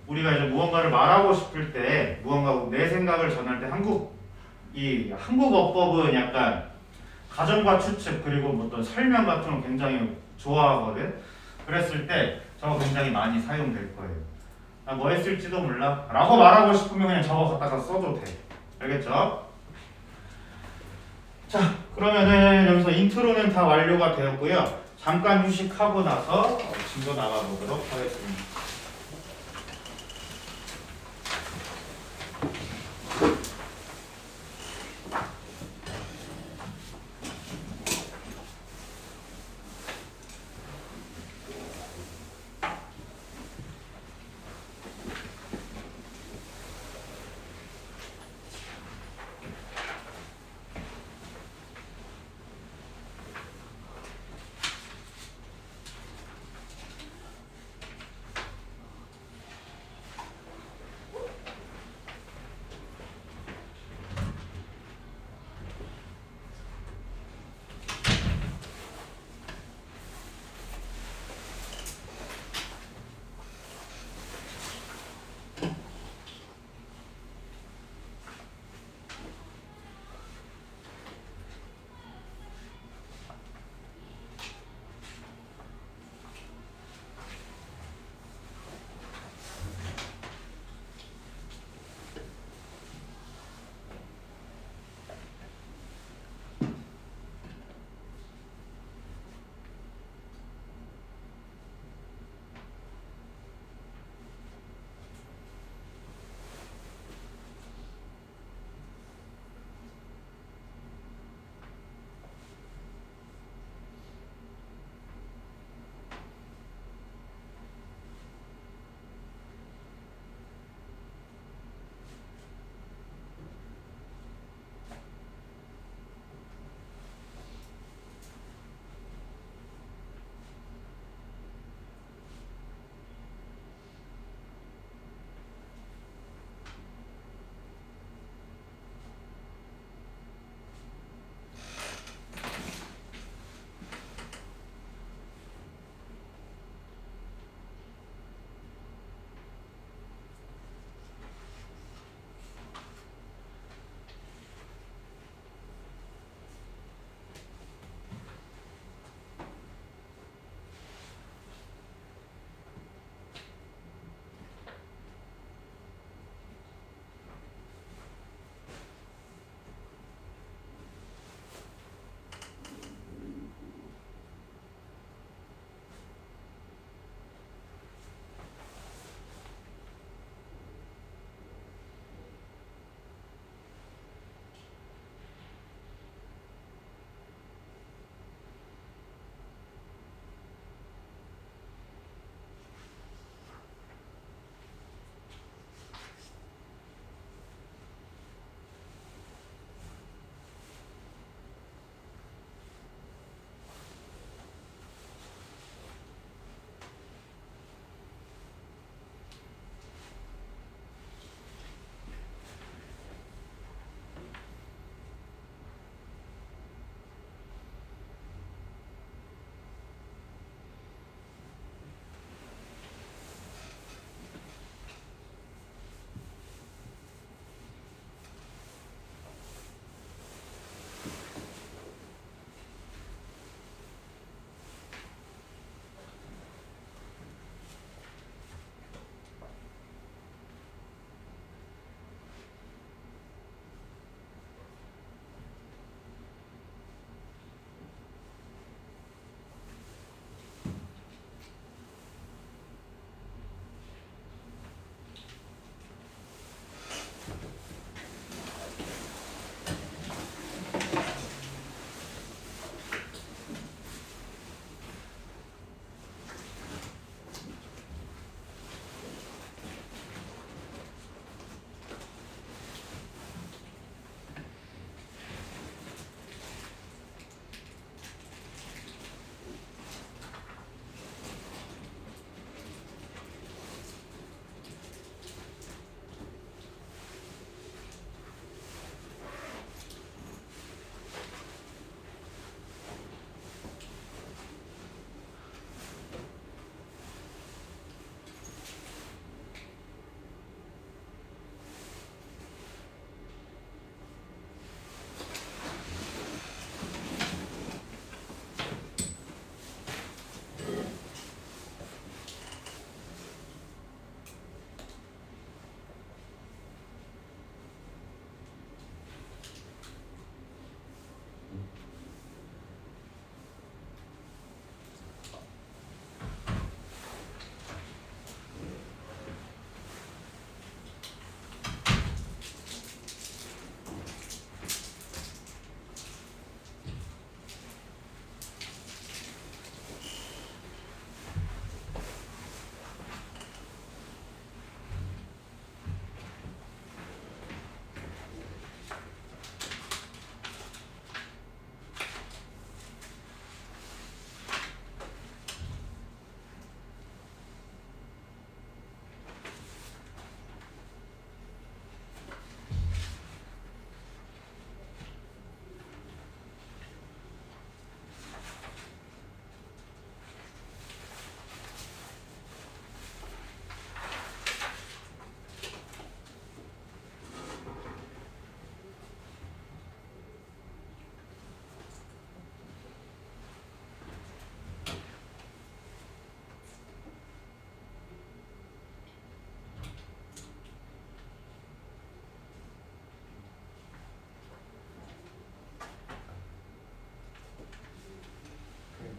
우리가 이제 무언가를 말하고 싶을 때, 무언가 내 생각을 전할 때 한국 어법은 약간 가정과 추측 그리고 뭐 어떤 설명 같은 거 굉장히 좋아하거든. 그랬을 때 저거 굉장히 많이 사용될 거예요. 나 뭐 했을지도 몰라 라고 말하고 싶으면 그냥 저거 갖다가 써도 돼. 알겠죠? 자, 그러면은 여기서 인트로는 다 완료가 되었고요. 잠깐 휴식하고 나서 진도 나가보도록 하겠습니다.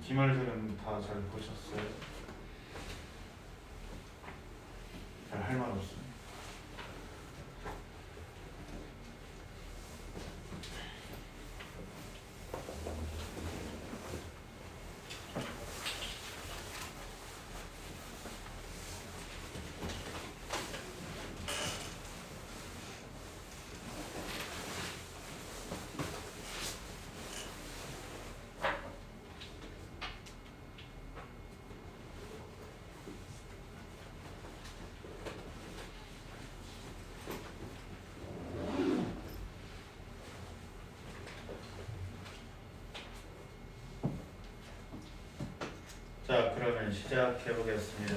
뒷말들은 다 잘 보셨어요? 잘 할 말 없어요. 자, 그러면 시작해 보겠습니다.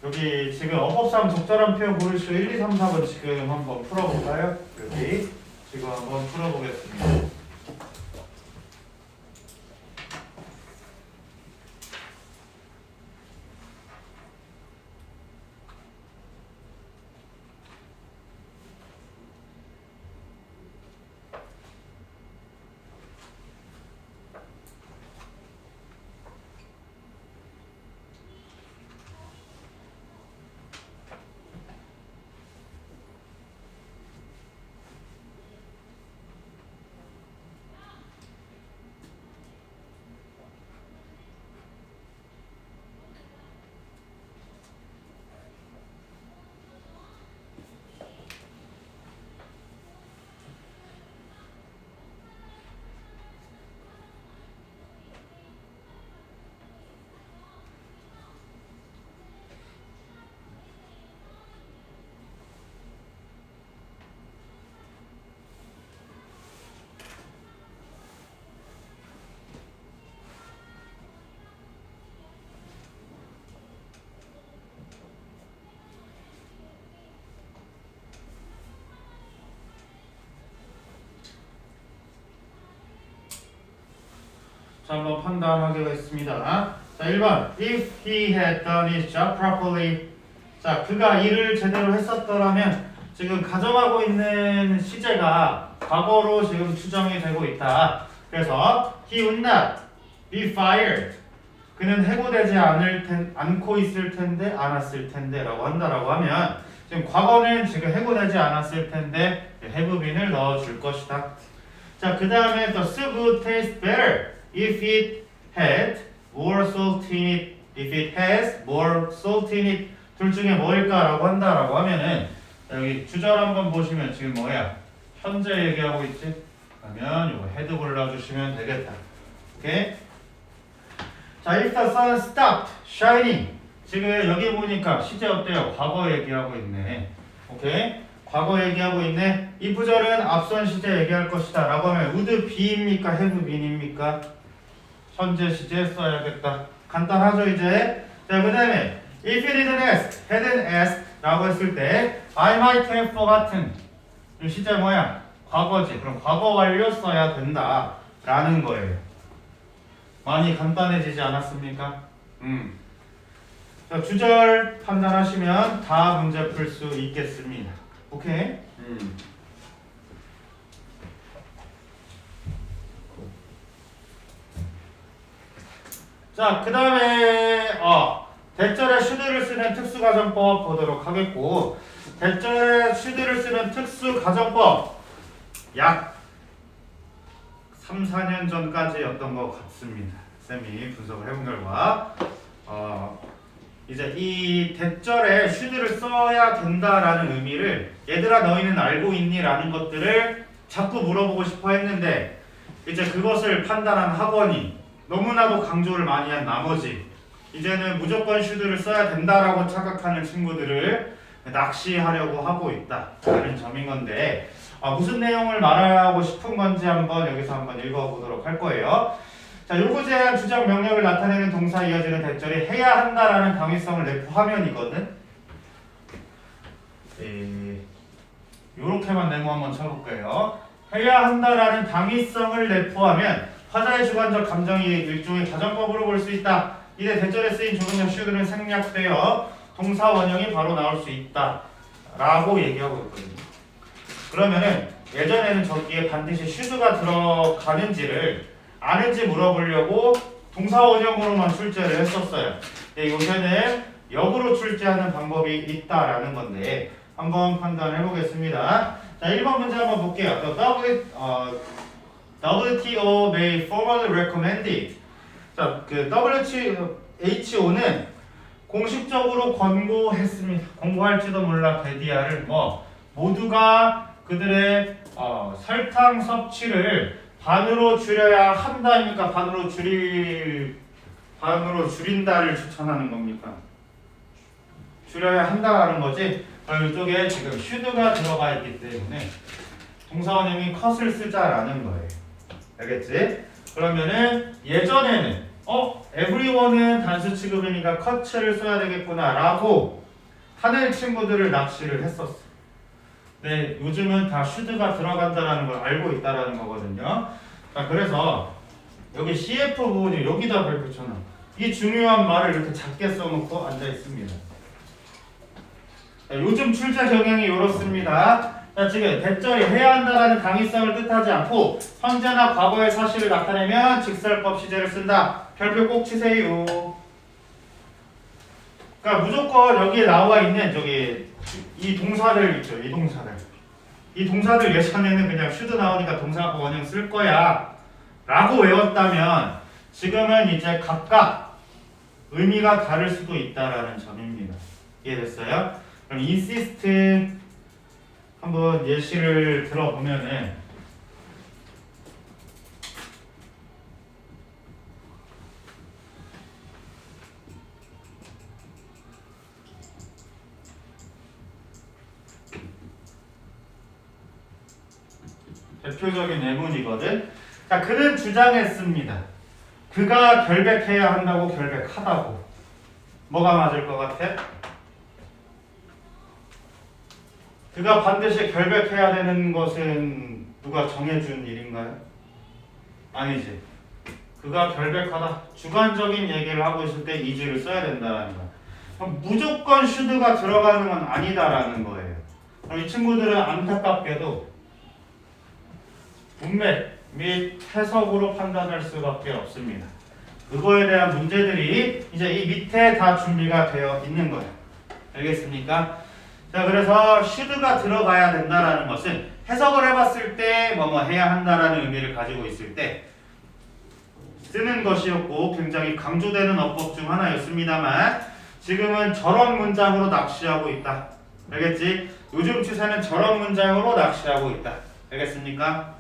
여기 지금 어법상 적절한 표현 고르시오 1, 2, 3, 4번 지금 한번 풀어볼까요? 여기 지금 한번 풀어보겠습니다. 자, 한번 판단하겠습니다. 자, 1번 If he had done his job properly. 자, 그가 일을 제대로 했었더라면 지금 가정하고 있는 시제가 과거로 지금 추정이 되고 있다. 그래서 he would not be fired. 그는 해고되지 않고 있을 텐데 않았을 텐데 라고 한다라고 하면 지금 과거는 지금 해고되지 않았을 텐데 have been을 넣어줄 것이다. 자, 그 다음에 the soup would taste better if it had more salt in it. If it has more salt in it. 둘 중에 뭐일까라고 한다라고 하면은 여기 주절 한번 보시면 지금 뭐야? 현재 얘기하고 있지? 그러면 이거 had 골라주시면 되겠다. 오케이? 자, if the sun stopped shining. 지금 여기 보니까 시제 어때요? 과거 얘기하고 있네. 오케이? 과거 얘기하고 있네. 이 부절은 앞선 시제 얘기할 것이다 라고 하면 would be입니까? have been입니까? 현재 시제 써야겠다. 간단하죠 이제. 자, 그 다음에 if you didn't ask, hadn't asked 라고 했을 때 I might have forgotten. 이 시제 뭐야? 과거지. 그럼 과거 완료 써야 된다 라는 거예요. 많이 간단해지지 않았습니까? 자, 주절 판단하시면 다 문제 풀 수 있겠습니다. 오케이? 자, 그 다음에 대절에 should를 쓰는 특수가정법 보도록 하겠고, 대절에 should를 쓰는 특수가정법 약 3, 4년 전까지였던 것 같습니다. 쌤이 분석을 해본 결과 이제 이 대절에 should를 써야 된다라는 의미를 얘들아 너희는 알고 있니? 라는 것들을 자꾸 물어보고 싶어 했는데 이제 그것을 판단한 학원이 너무나도 강조를 많이 한 나머지 이제는 무조건 should를 써야 된다라고 착각하는 친구들을 낚시하려고 하고 있다라는 점인 건데 무슨 내용을 말하고 싶은 건지 한번 여기서 한번 읽어보도록 할 거예요. 자, 요구 제한 주적 명령을 나타내는 동사 이어지는 대절이 해야 한다라는 당위성을 내포하면이거든. 요렇게만 네모 한번 쳐볼게요. 해야 한다라는 당위성을 내포하면 화자의 주관적 감정이 일종의 가정법으로 볼 수 있다. 이때 대절에 쓰인 조동력 should는 생략되어 동사 원형이 바로 나올 수 있다 라고 얘기하고 있거든요. 그러면은 예전에는 저기에 반드시 should가 들어가는지를 아는지 물어보려고 동사 원형으로만 출제를 했었어요. 근데 요새는 역으로 출제하는 방법이 있다라는 건데 한번 판단해 보겠습니다. 자, 1번 문제 한번 볼게요. WTO may formally recommend it. 자, 그 WHO는 공식적으로 권고했습니다. 권고할지도 몰라 베디아를 모두가 그들의 설탕 섭취를 반으로 줄여야 한다니까 반으로 줄인다를 추천하는 겁니까? 줄여야 한다라는 거지. 이쪽에 지금 should가 들어가 있기 때문에 동사원형이 cut을 쓰자라는 거예요. 알겠지? 그러면은 예전에는 everyone은 단수 취급이니까 cut를 써야 되겠구나 라고 하는 친구들을 낚시를 했었어. 네, 요즘은 다 should가 들어간다라는 걸 알고 있다라는 거거든요. 자, 그래서 여기 CF 부분이 여기다 붙여놔. 이 중요한 말을 이렇게 작게 써놓고 앉아 있습니다. 자, 요즘 출제 경향이 이렇습니다. 자, 지금 대절이 해야 한다라는 당위성을 뜻하지 않고 현재나 과거의 사실을 나타내면 직설법 시제를 쓴다. 별표 꼭 치세요. 그러니까 무조건 여기에 나와 있는 이 동사들 있죠. 이 동사들 예전에는 그냥 should 나오니까 동사 원형 쓸 거야 라고 외웠다면 지금은 이제 각각 의미가 다를 수도 있다라는 점입니다. 이해됐어요? 그럼 insist 한번 예시를 들어보면은 대표적인 예문이거든. 자, 그는 주장했습니다. 그가 결백해야 한다고 결백하다고. 뭐가 맞을 것 같아? 그가 반드시 결백해야 되는 것은 누가 정해준 일인가요? 아니지. 그가 결백하다. 주관적인 얘기를 하고 있을 때 is를 써야 된다는 거야. 그럼 무조건 should가 들어가는 건 아니다라는 거예요. 그럼 이 친구들은 안타깝게도 문맥 및 해석으로 판단할 수밖에 없습니다. 그거에 대한 문제들이 이제 이 밑에 다 준비가 되어 있는 거예요. 알겠습니까? 자, 그래서 should가 들어가야 된다라는 것은 해석을 해봤을 때 뭐뭐 해야 한다라는 의미를 가지고 있을 때 쓰는 것이었고 굉장히 강조되는 어법 중 하나였습니다만 지금은 저런 문장으로 낚시하고 있다. 알겠지? 요즘 추세는 저런 문장으로 낚시하고 있다. 알겠습니까?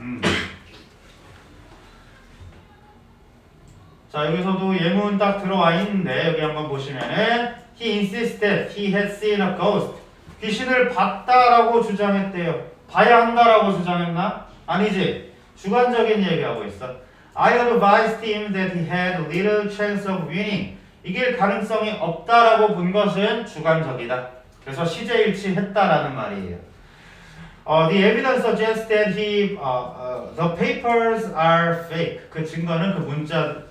자, 여기서도 예문 딱 들어와 있는데 여기 한번 보시면은 He insisted he had seen a ghost. 귀신을 봤다라고 주장했대요. 봐야 한다라고 주장했나? 아니지. 주관적인 얘기하고 있어. I advised him that he had little chance of winning. 이길 가능성이 없다라고 본 것은 주관적이다. 그래서 시제일치했다라는 말이에요. The evidence suggests that the papers are fake. 그 증거는 그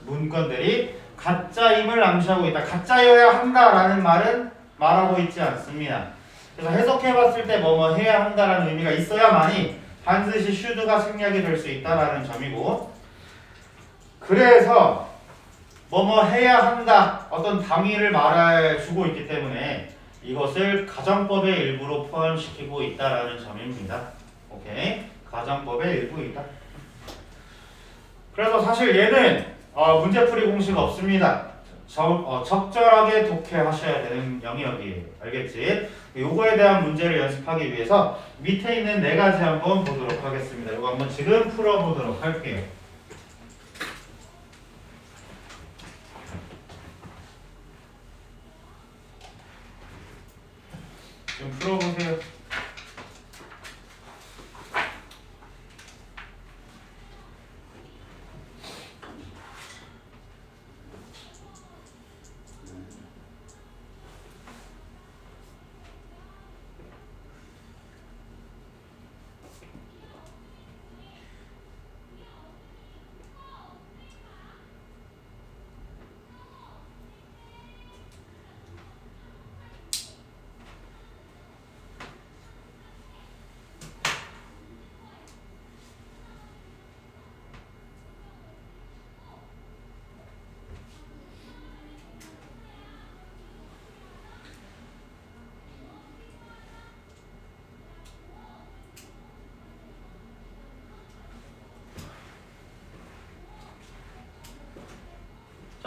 문건들이 가짜임을 암시하고 있다. 가짜여야 한다라는 말은 말하고 있지 않습니다. 그래서 해석해봤을 때 뭐뭐 해야 한다라는 의미가 있어야만이 반드시 should가 생략이 될 수 있다라는 점이고, 그래서 뭐뭐 해야 한다 어떤 당위를 말해주고 있기 때문에 이것을 가정법의 일부로 포함시키고 있다라는 점입니다. 오케이? 가정법의 일부이다. 그래서 사실 얘는 문제풀이 공식 없습니다. 적절하게 독해하셔야 되는 영역이에요. 알겠지? 요거에 대한 문제를 연습하기 위해서 밑에 있는 네 가지 한번 보도록 하겠습니다. 요거 한번 지금 풀어보도록 할게요. 좀 풀어보세요.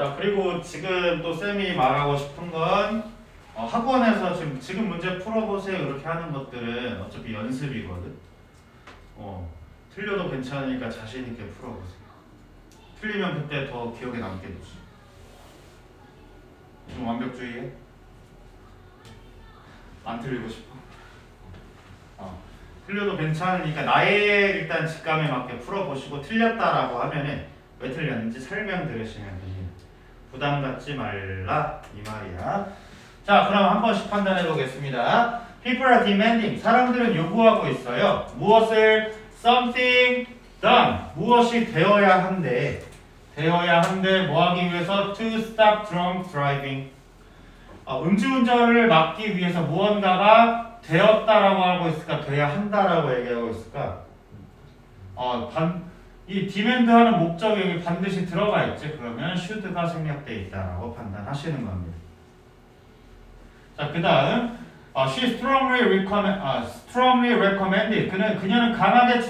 자, 그리고 지금 또 쌤이 말하고 싶은 건 학원에서 지금 문제 풀어보세요 이렇게 하는 것들은 어차피 연습이거든. 틀려도 괜찮으니까 자신 있게 풀어보세요. 틀리면 그때 더 기억에 남게 되지. 좀 완벽주의해? 안 틀리고 싶어? 틀려도 괜찮으니까 나의 일단 직감에 맞게 풀어보시고 틀렸다라고 하면은 왜 틀렸는지 설명 들으시면 됩니다. 부담 갖지 말라 이 말이야. 자, 그럼 한 번씩 판단해 보겠습니다. People are demanding. 사람들은 요구하고 있어요. 무엇을? Something done. 무엇이 되어야 한대. 뭐 하기 위해서? To stop drunk driving. 음주운전을 막기 위해서 무언가가 되었다라고 하고 있을까? 돼야 한다라고 얘기하고 있을까? 이 demand하는 목적이 여기 반드시 들어가 있지. 그러면 should가 생략되어 있다라고 판단하시는 겁니다. 자, 그 다음 she strongly recommended. 그녀는 강하게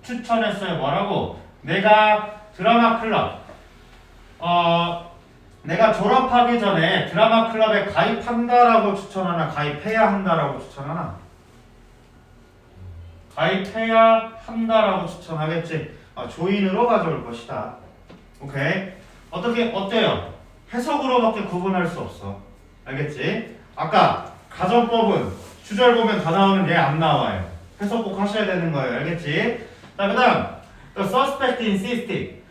추천했어요. 뭐라고? 내가 드라마 클럽 내가 졸업하기 전에 드라마 클럽에 가입한다라고 추천하나 가입해야 한다라고 추천하나? 가입해야 한다라고 추천하겠지. 조인으로 가져올 것이다. 오케이. 어때요? 해석으로밖에 구분할 수 없어. 알겠지? 아까 가정법은 주절 보면 다 나오는 얘 안 나와요. 해석 꼭 하셔야 되는 거예요. 알겠지? 자, 그 다음 The suspect insisted.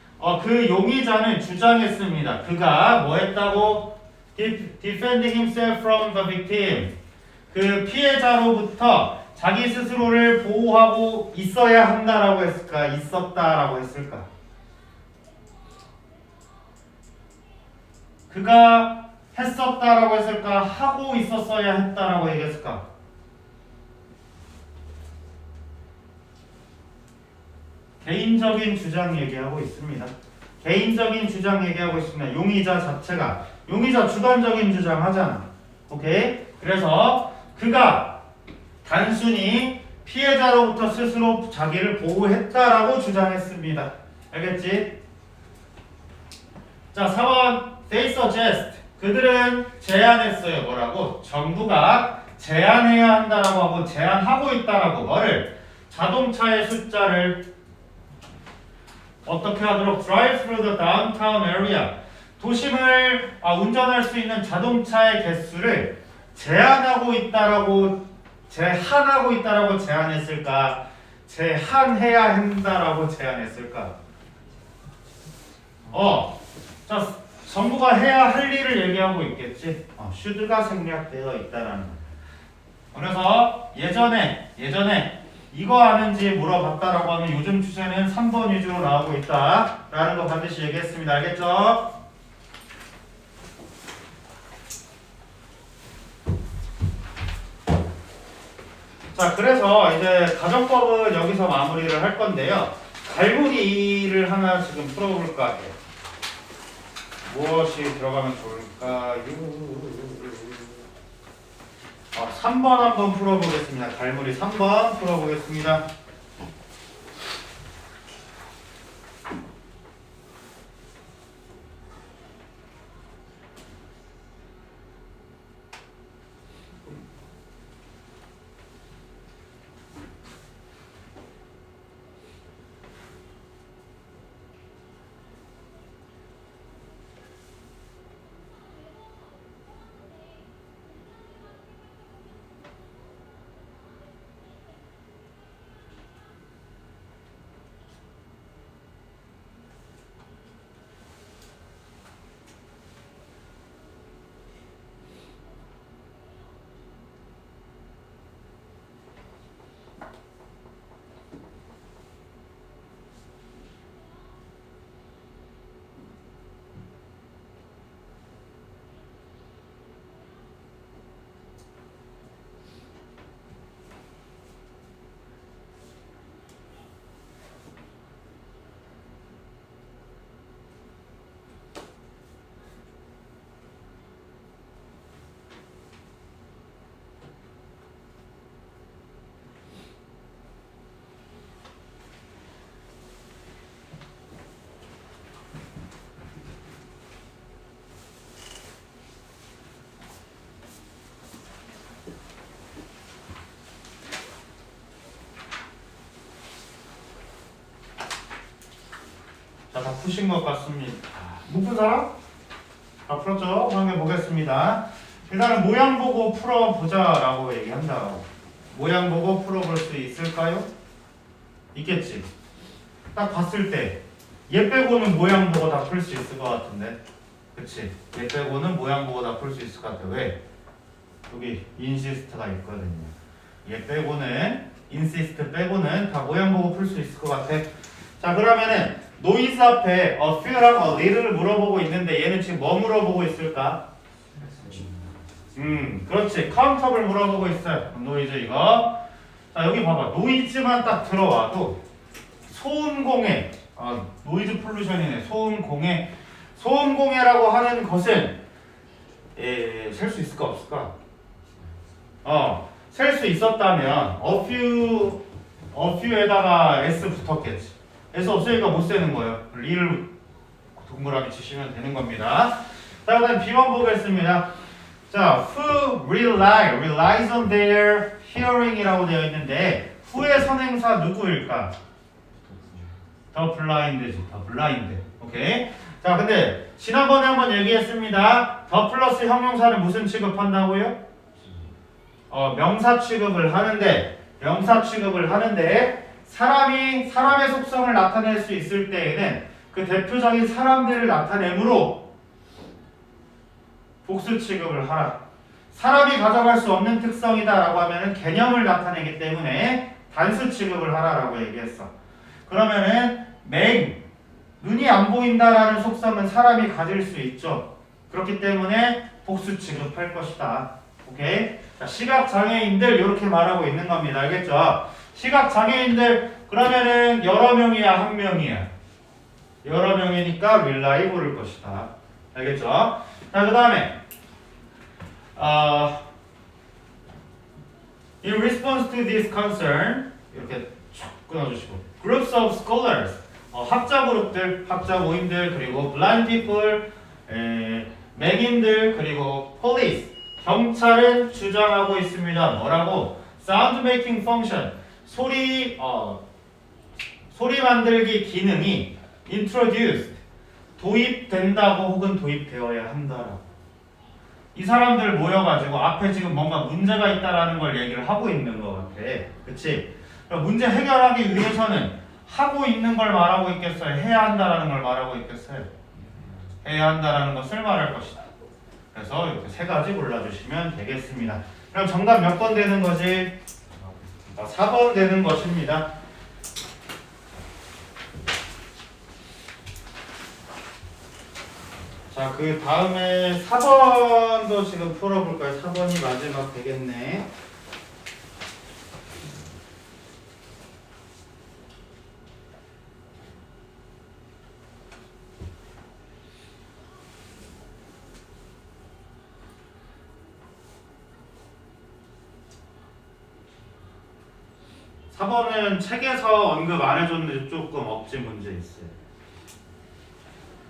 그 용의자는 주장했습니다. 그가 뭐 했다고? Defending himself from the victim. 그 피해자로부터 자기 스스로를 보호하고 있어야 한다라고 했을까? 있었다라고 했을까? 그가 했었다라고 했을까? 하고 있었어야 했다라고 얘기했을까? 개인적인 주장 얘기하고 있습니다. 개인적인 주장 얘기하고 있습니다. 용의자 자체가. 용의자 주관적인 주장 하잖아. 오케이? 그래서 그가 단순히 피해자로부터 스스로 자기를 보호했다라고 주장했습니다. 알겠지? 자, 4번 They suggest. 그들은 제안했어요. 뭐라고? 정부가 제안해야 한다라고 하고 제안하고 있다라고. 뭐를? 자동차의 숫자를 어떻게 하도록? Drive through the downtown area. 도심을 운전할 수 있는 자동차의 개수를 제한하고 있다라고 제한하고 있다라고 제안했을까? 제한해야 한다라고 제안했을까? 자, 정부가 해야 할 일을 얘기하고 있겠지. should가 생략되어 있다라는 거. 그래서 예전에 이거 아는지 물어봤다라고 하면 요즘 주제는 3번 위주로 나오고 있다라는 거 반드시 얘기했습니다. 알겠죠? 자, 그래서 이제 가정법은 여기서 마무리를 할 건데요. 갈무리를 하나 지금 풀어볼까 해요. 무엇이 들어가면 좋을까요? 3번 한번 풀어보겠습니다. 갈무리 3번 풀어보겠습니다. 자, 다 푸신 것 같습니다. 못 푼 사람? 다 풀었죠? 그러면 보겠습니다. 일단은 모양 보고 풀어보자라고 얘기한다. 모양 보고 풀어볼 수 있을까요? 있겠지. 딱 봤을 때 얘 빼고는 모양 보고 다 풀 수 있을 것 같은데, 그치? 얘 빼고는 모양 보고 다 풀 수 있을 것 같아. 왜? 여기 인시스트가 있거든요. 얘 빼고는 인시스트 빼고는 다 모양 보고 풀 수 있을 것 같아. 자, 그러면은 노이즈 앞에 a few랑 a little를 물어보고 있는데 얘는 지금 뭐 물어보고 있을까? 그렇지. 카운터블 물어보고 있어요. 노이즈 이거. 자, 여기 봐봐. 노이즈만 딱 들어와도 소음공해. 노이즈 폴루션이네. 소음공해라고 하는 것은 셀 수 있을까 없을까? 셀 수 있었다면 a few에다가 s 붙었겠지. s 없으니까 못 세는 거예요. 리를 동그라미 치시면 되는 겁니다. 자, 그다음 B1 보겠습니다. 자, who relies on their hearing이라고 되어 있는데 who의 선행사 누구일까? 더 블라인드지. 더 블라인드. 오케이. 자, 근데 지난번에 한번 얘기했습니다. 더 플러스 형용사는 무슨 취급한다고요? 명사 취급을 하는데 사람의 속성을 나타낼 수 있을 때에는 그 대표적인 사람들을 나타내므로 복수 취급을 하라. 사람이 가져갈 수 없는 특성이다라고 하면은 개념을 나타내기 때문에 단수 취급을 하라라고 얘기했어. 그러면은 눈이 안 보인다라는 속성은 사람이 가질 수 있죠. 그렇기 때문에 복수 취급할 것이다. 오케이? 자, 시각 장애인들 이렇게 말하고 있는 겁니다. 알겠죠? 시각 장애인들 그러면은 여러 명이야, 한 명이야? 여러 명이니까 rely 고를 것이다. 알겠죠? 자, 그다음에 in response to this concern 이렇게 쭉 끊어주시고 groups of scholars 학자 그룹들, 학자 모임들 그리고 blind people 맹인들 그리고 police 경찰은 주장하고 있습니다. 뭐라고? sound making function 소리 만들기 기능이 introduced 도입된다고 혹은 도입되어야 한다라고. 이 사람들 모여가지고 앞에 지금 뭔가 문제가 있다라는 걸 얘기를 하고 있는 것 같아. 그치? 그럼 문제 해결하기 위해서는 하고 있는 걸 말하고 있겠어요? 해야 한다라는 걸 말하고 있겠어요? 해야 한다라는 것을 말할 것이다. 그래서 이렇게 세 가지 골라주시면 되겠습니다. 그럼 정답 몇 번 되는 거지? 4번 되는 것입니다. 자, 그 다음에 4번도 지금 풀어볼까요? 4번이 마지막 되겠네. (4번은) 책에서 언급 안 해줬는데 조금 억지 문제 있어요.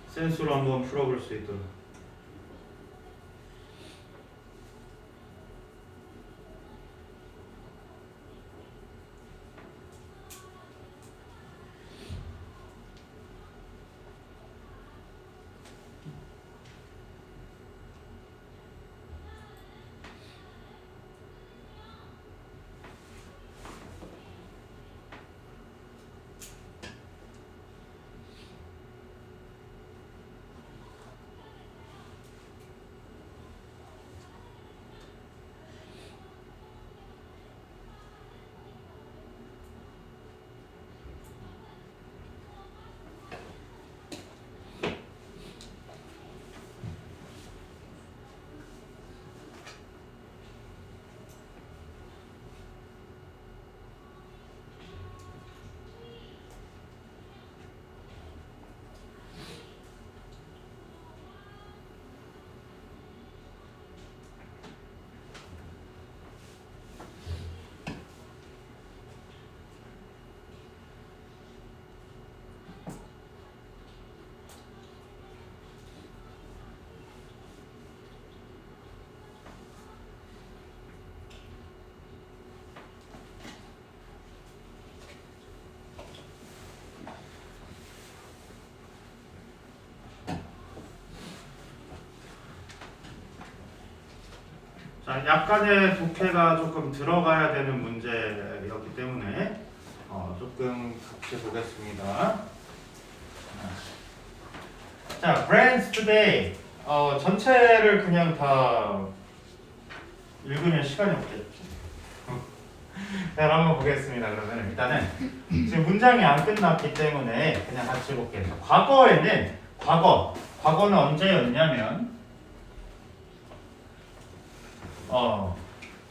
센스로 한번 풀어볼 수 있도록. 약간의 독해가 조금 들어가야 되는 문제였기 때문에 조금 같이 보겠습니다. 자, brands today. 전체를 그냥 다 읽으면 시간이 없겠죠. 자, 한번 보겠습니다. 그러면 일단은 지금 문장이 안 끝났기 때문에 그냥 같이 볼게요. 과거는 언제였냐면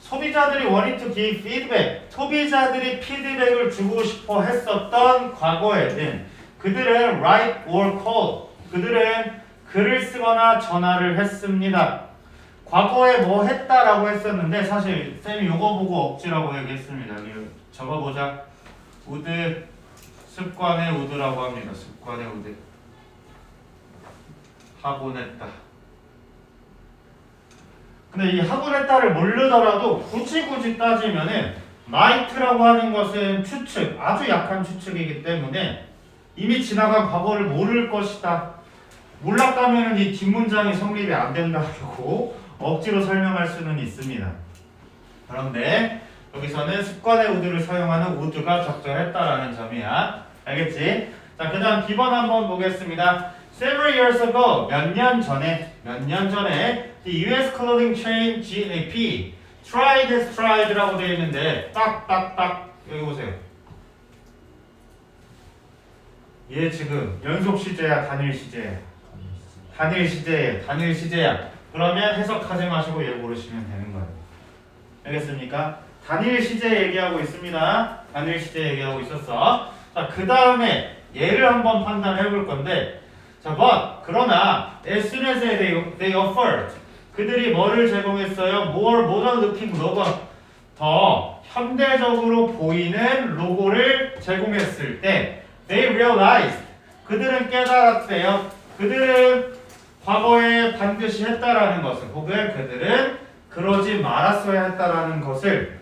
소비자들이 wanted to give feedback. 소비자들이 피드백을 주고 싶어 했었던 과거에는 그들은 write or call. 그들은 글을 쓰거나 전화를 했습니다. 과거에 뭐 했다라고 했었는데 사실 쌤이 요거 보고 억지라고 얘기했습니다. 적어보자. would, 습관의 would라고 합니다. 습관의 would. 하곤 했다. 근데 이 하곤 했다를 모르더라도 굳이 따지면은 might라고 하는 것은 추측, 아주 약한 추측이기 때문에 이미 지나간 과거를 모를 것이다. 몰랐다면 이 뒷문장이 성립이 안 된다고 억지로 설명할 수는 있습니다. 그런데 여기서는 습관의 would를 사용하는 would가 적절했다라는 점이야. 알겠지? 자, 그 다음 B번 한번 보겠습니다. Several years ago, 몇 년 전에 the US clothing chain GAP tried라고 되어 있는데 딱 여기 보세요. 얘 지금 연속 시제야, 단일 시제야? 단일 시제야. 그러면 해석하지 마시고 얘 모르시면 되는 거예요. 알겠습니까? 단일 시제 얘기하고 있습니다. 단일 시제 얘기하고 있었어. 자, 그 다음에 얘를 한번 판단해 볼 건데, 자, 그러나 as soon as they offered, 그들이 뭐를 제공했어요? more modern looking logo, 더 현대적으로 보이는 로고를 제공했을 때 they realized, 그들은 깨달았대요. 그들은 과거에 반드시 했다라는 것을, 혹은 그들은 그러지 말았어야 했다라는 것을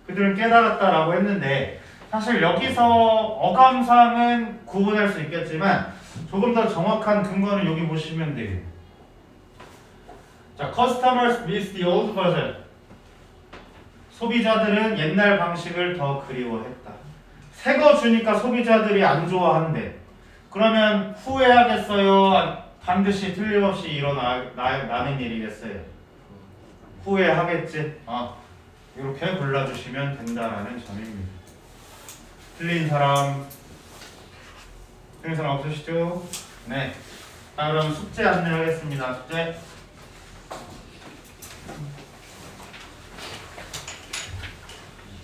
그들은 깨달았다라고 했는데, 사실 여기서 어감상은 구분할 수 있겠지만 조금 더 정확한 근거는 여기 보시면 돼요. 자, customers miss the old version. 소비자들은 옛날 방식을 더 그리워했다. 새 거 주니까 소비자들이 안 좋아한대. 그러면 후회하겠어요? 반드시 틀림없이 일어나는 일이겠어요? 후회하겠지? 이렇게 골라주시면 된다라는 점입니다. 틀린 사람 없으시죠? 네. 자, 그럼 숙제 안내하겠습니다. 숙제.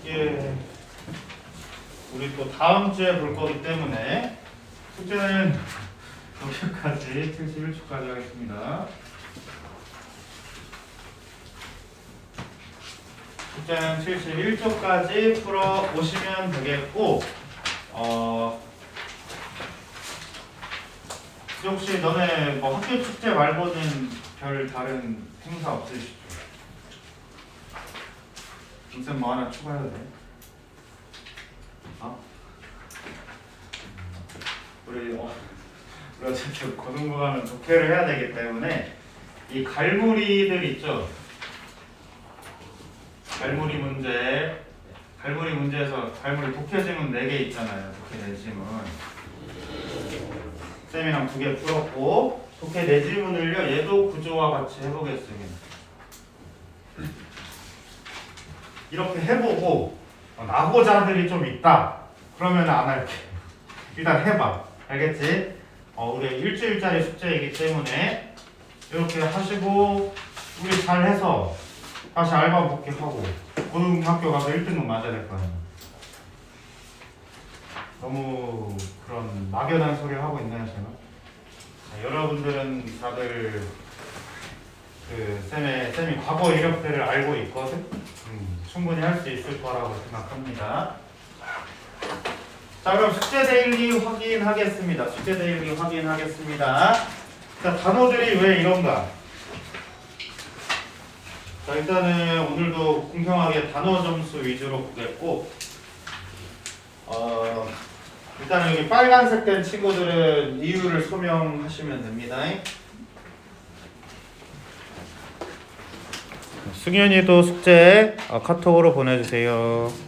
예. 우리 또 다음 주에 볼 거기 때문에 숙제는 여기까지 71초까지 하겠습니다. 숙제는 71초까지 풀어 오시면 되겠고, 혹시 너네 뭐 학교 축제 말고는 별 다른 행사 없으시죠? 쌤 뭐 하나 추가해도 돼? 우리 어쨌든 고등부 가면 독해를 해야 되기 때문에 이 갈무리들 있죠? 갈무리 문제에서 갈무리 독해 지문 4개 있잖아요. 독해 4지문. 쌤이랑 2개 풀었고, 독해 4지문을요, 얘도 구조와 같이 해보겠습니다. 이렇게 해보고, 나고자들이 좀 있다. 그러면 안 할게. 일단 해봐. 알겠지? 우리 일주일짜리 숙제이기 때문에 이렇게 하시고, 우리 잘 해서 다시 알바 복귀하고 고등학교 가서 1등급 맞아야 될 거 아니야. 너무 그런 막연한 소리를 하고 있나요, 제가? 여러분들은 다들 쌤이 과거 이력들을 알고 있거든? 충분히 할 수 있을 거라고 생각합니다. 자, 그럼 숙제 데일리 확인하겠습니다. 자, 단어들이 왜 이런가? 자, 일단은 오늘도 공평하게 단어 점수 위주로 보겠고, 일단은 여기 빨간색 된 친구들은 이유를 소명하시면 됩니다. 승현이도 숙제 카톡으로 보내주세요.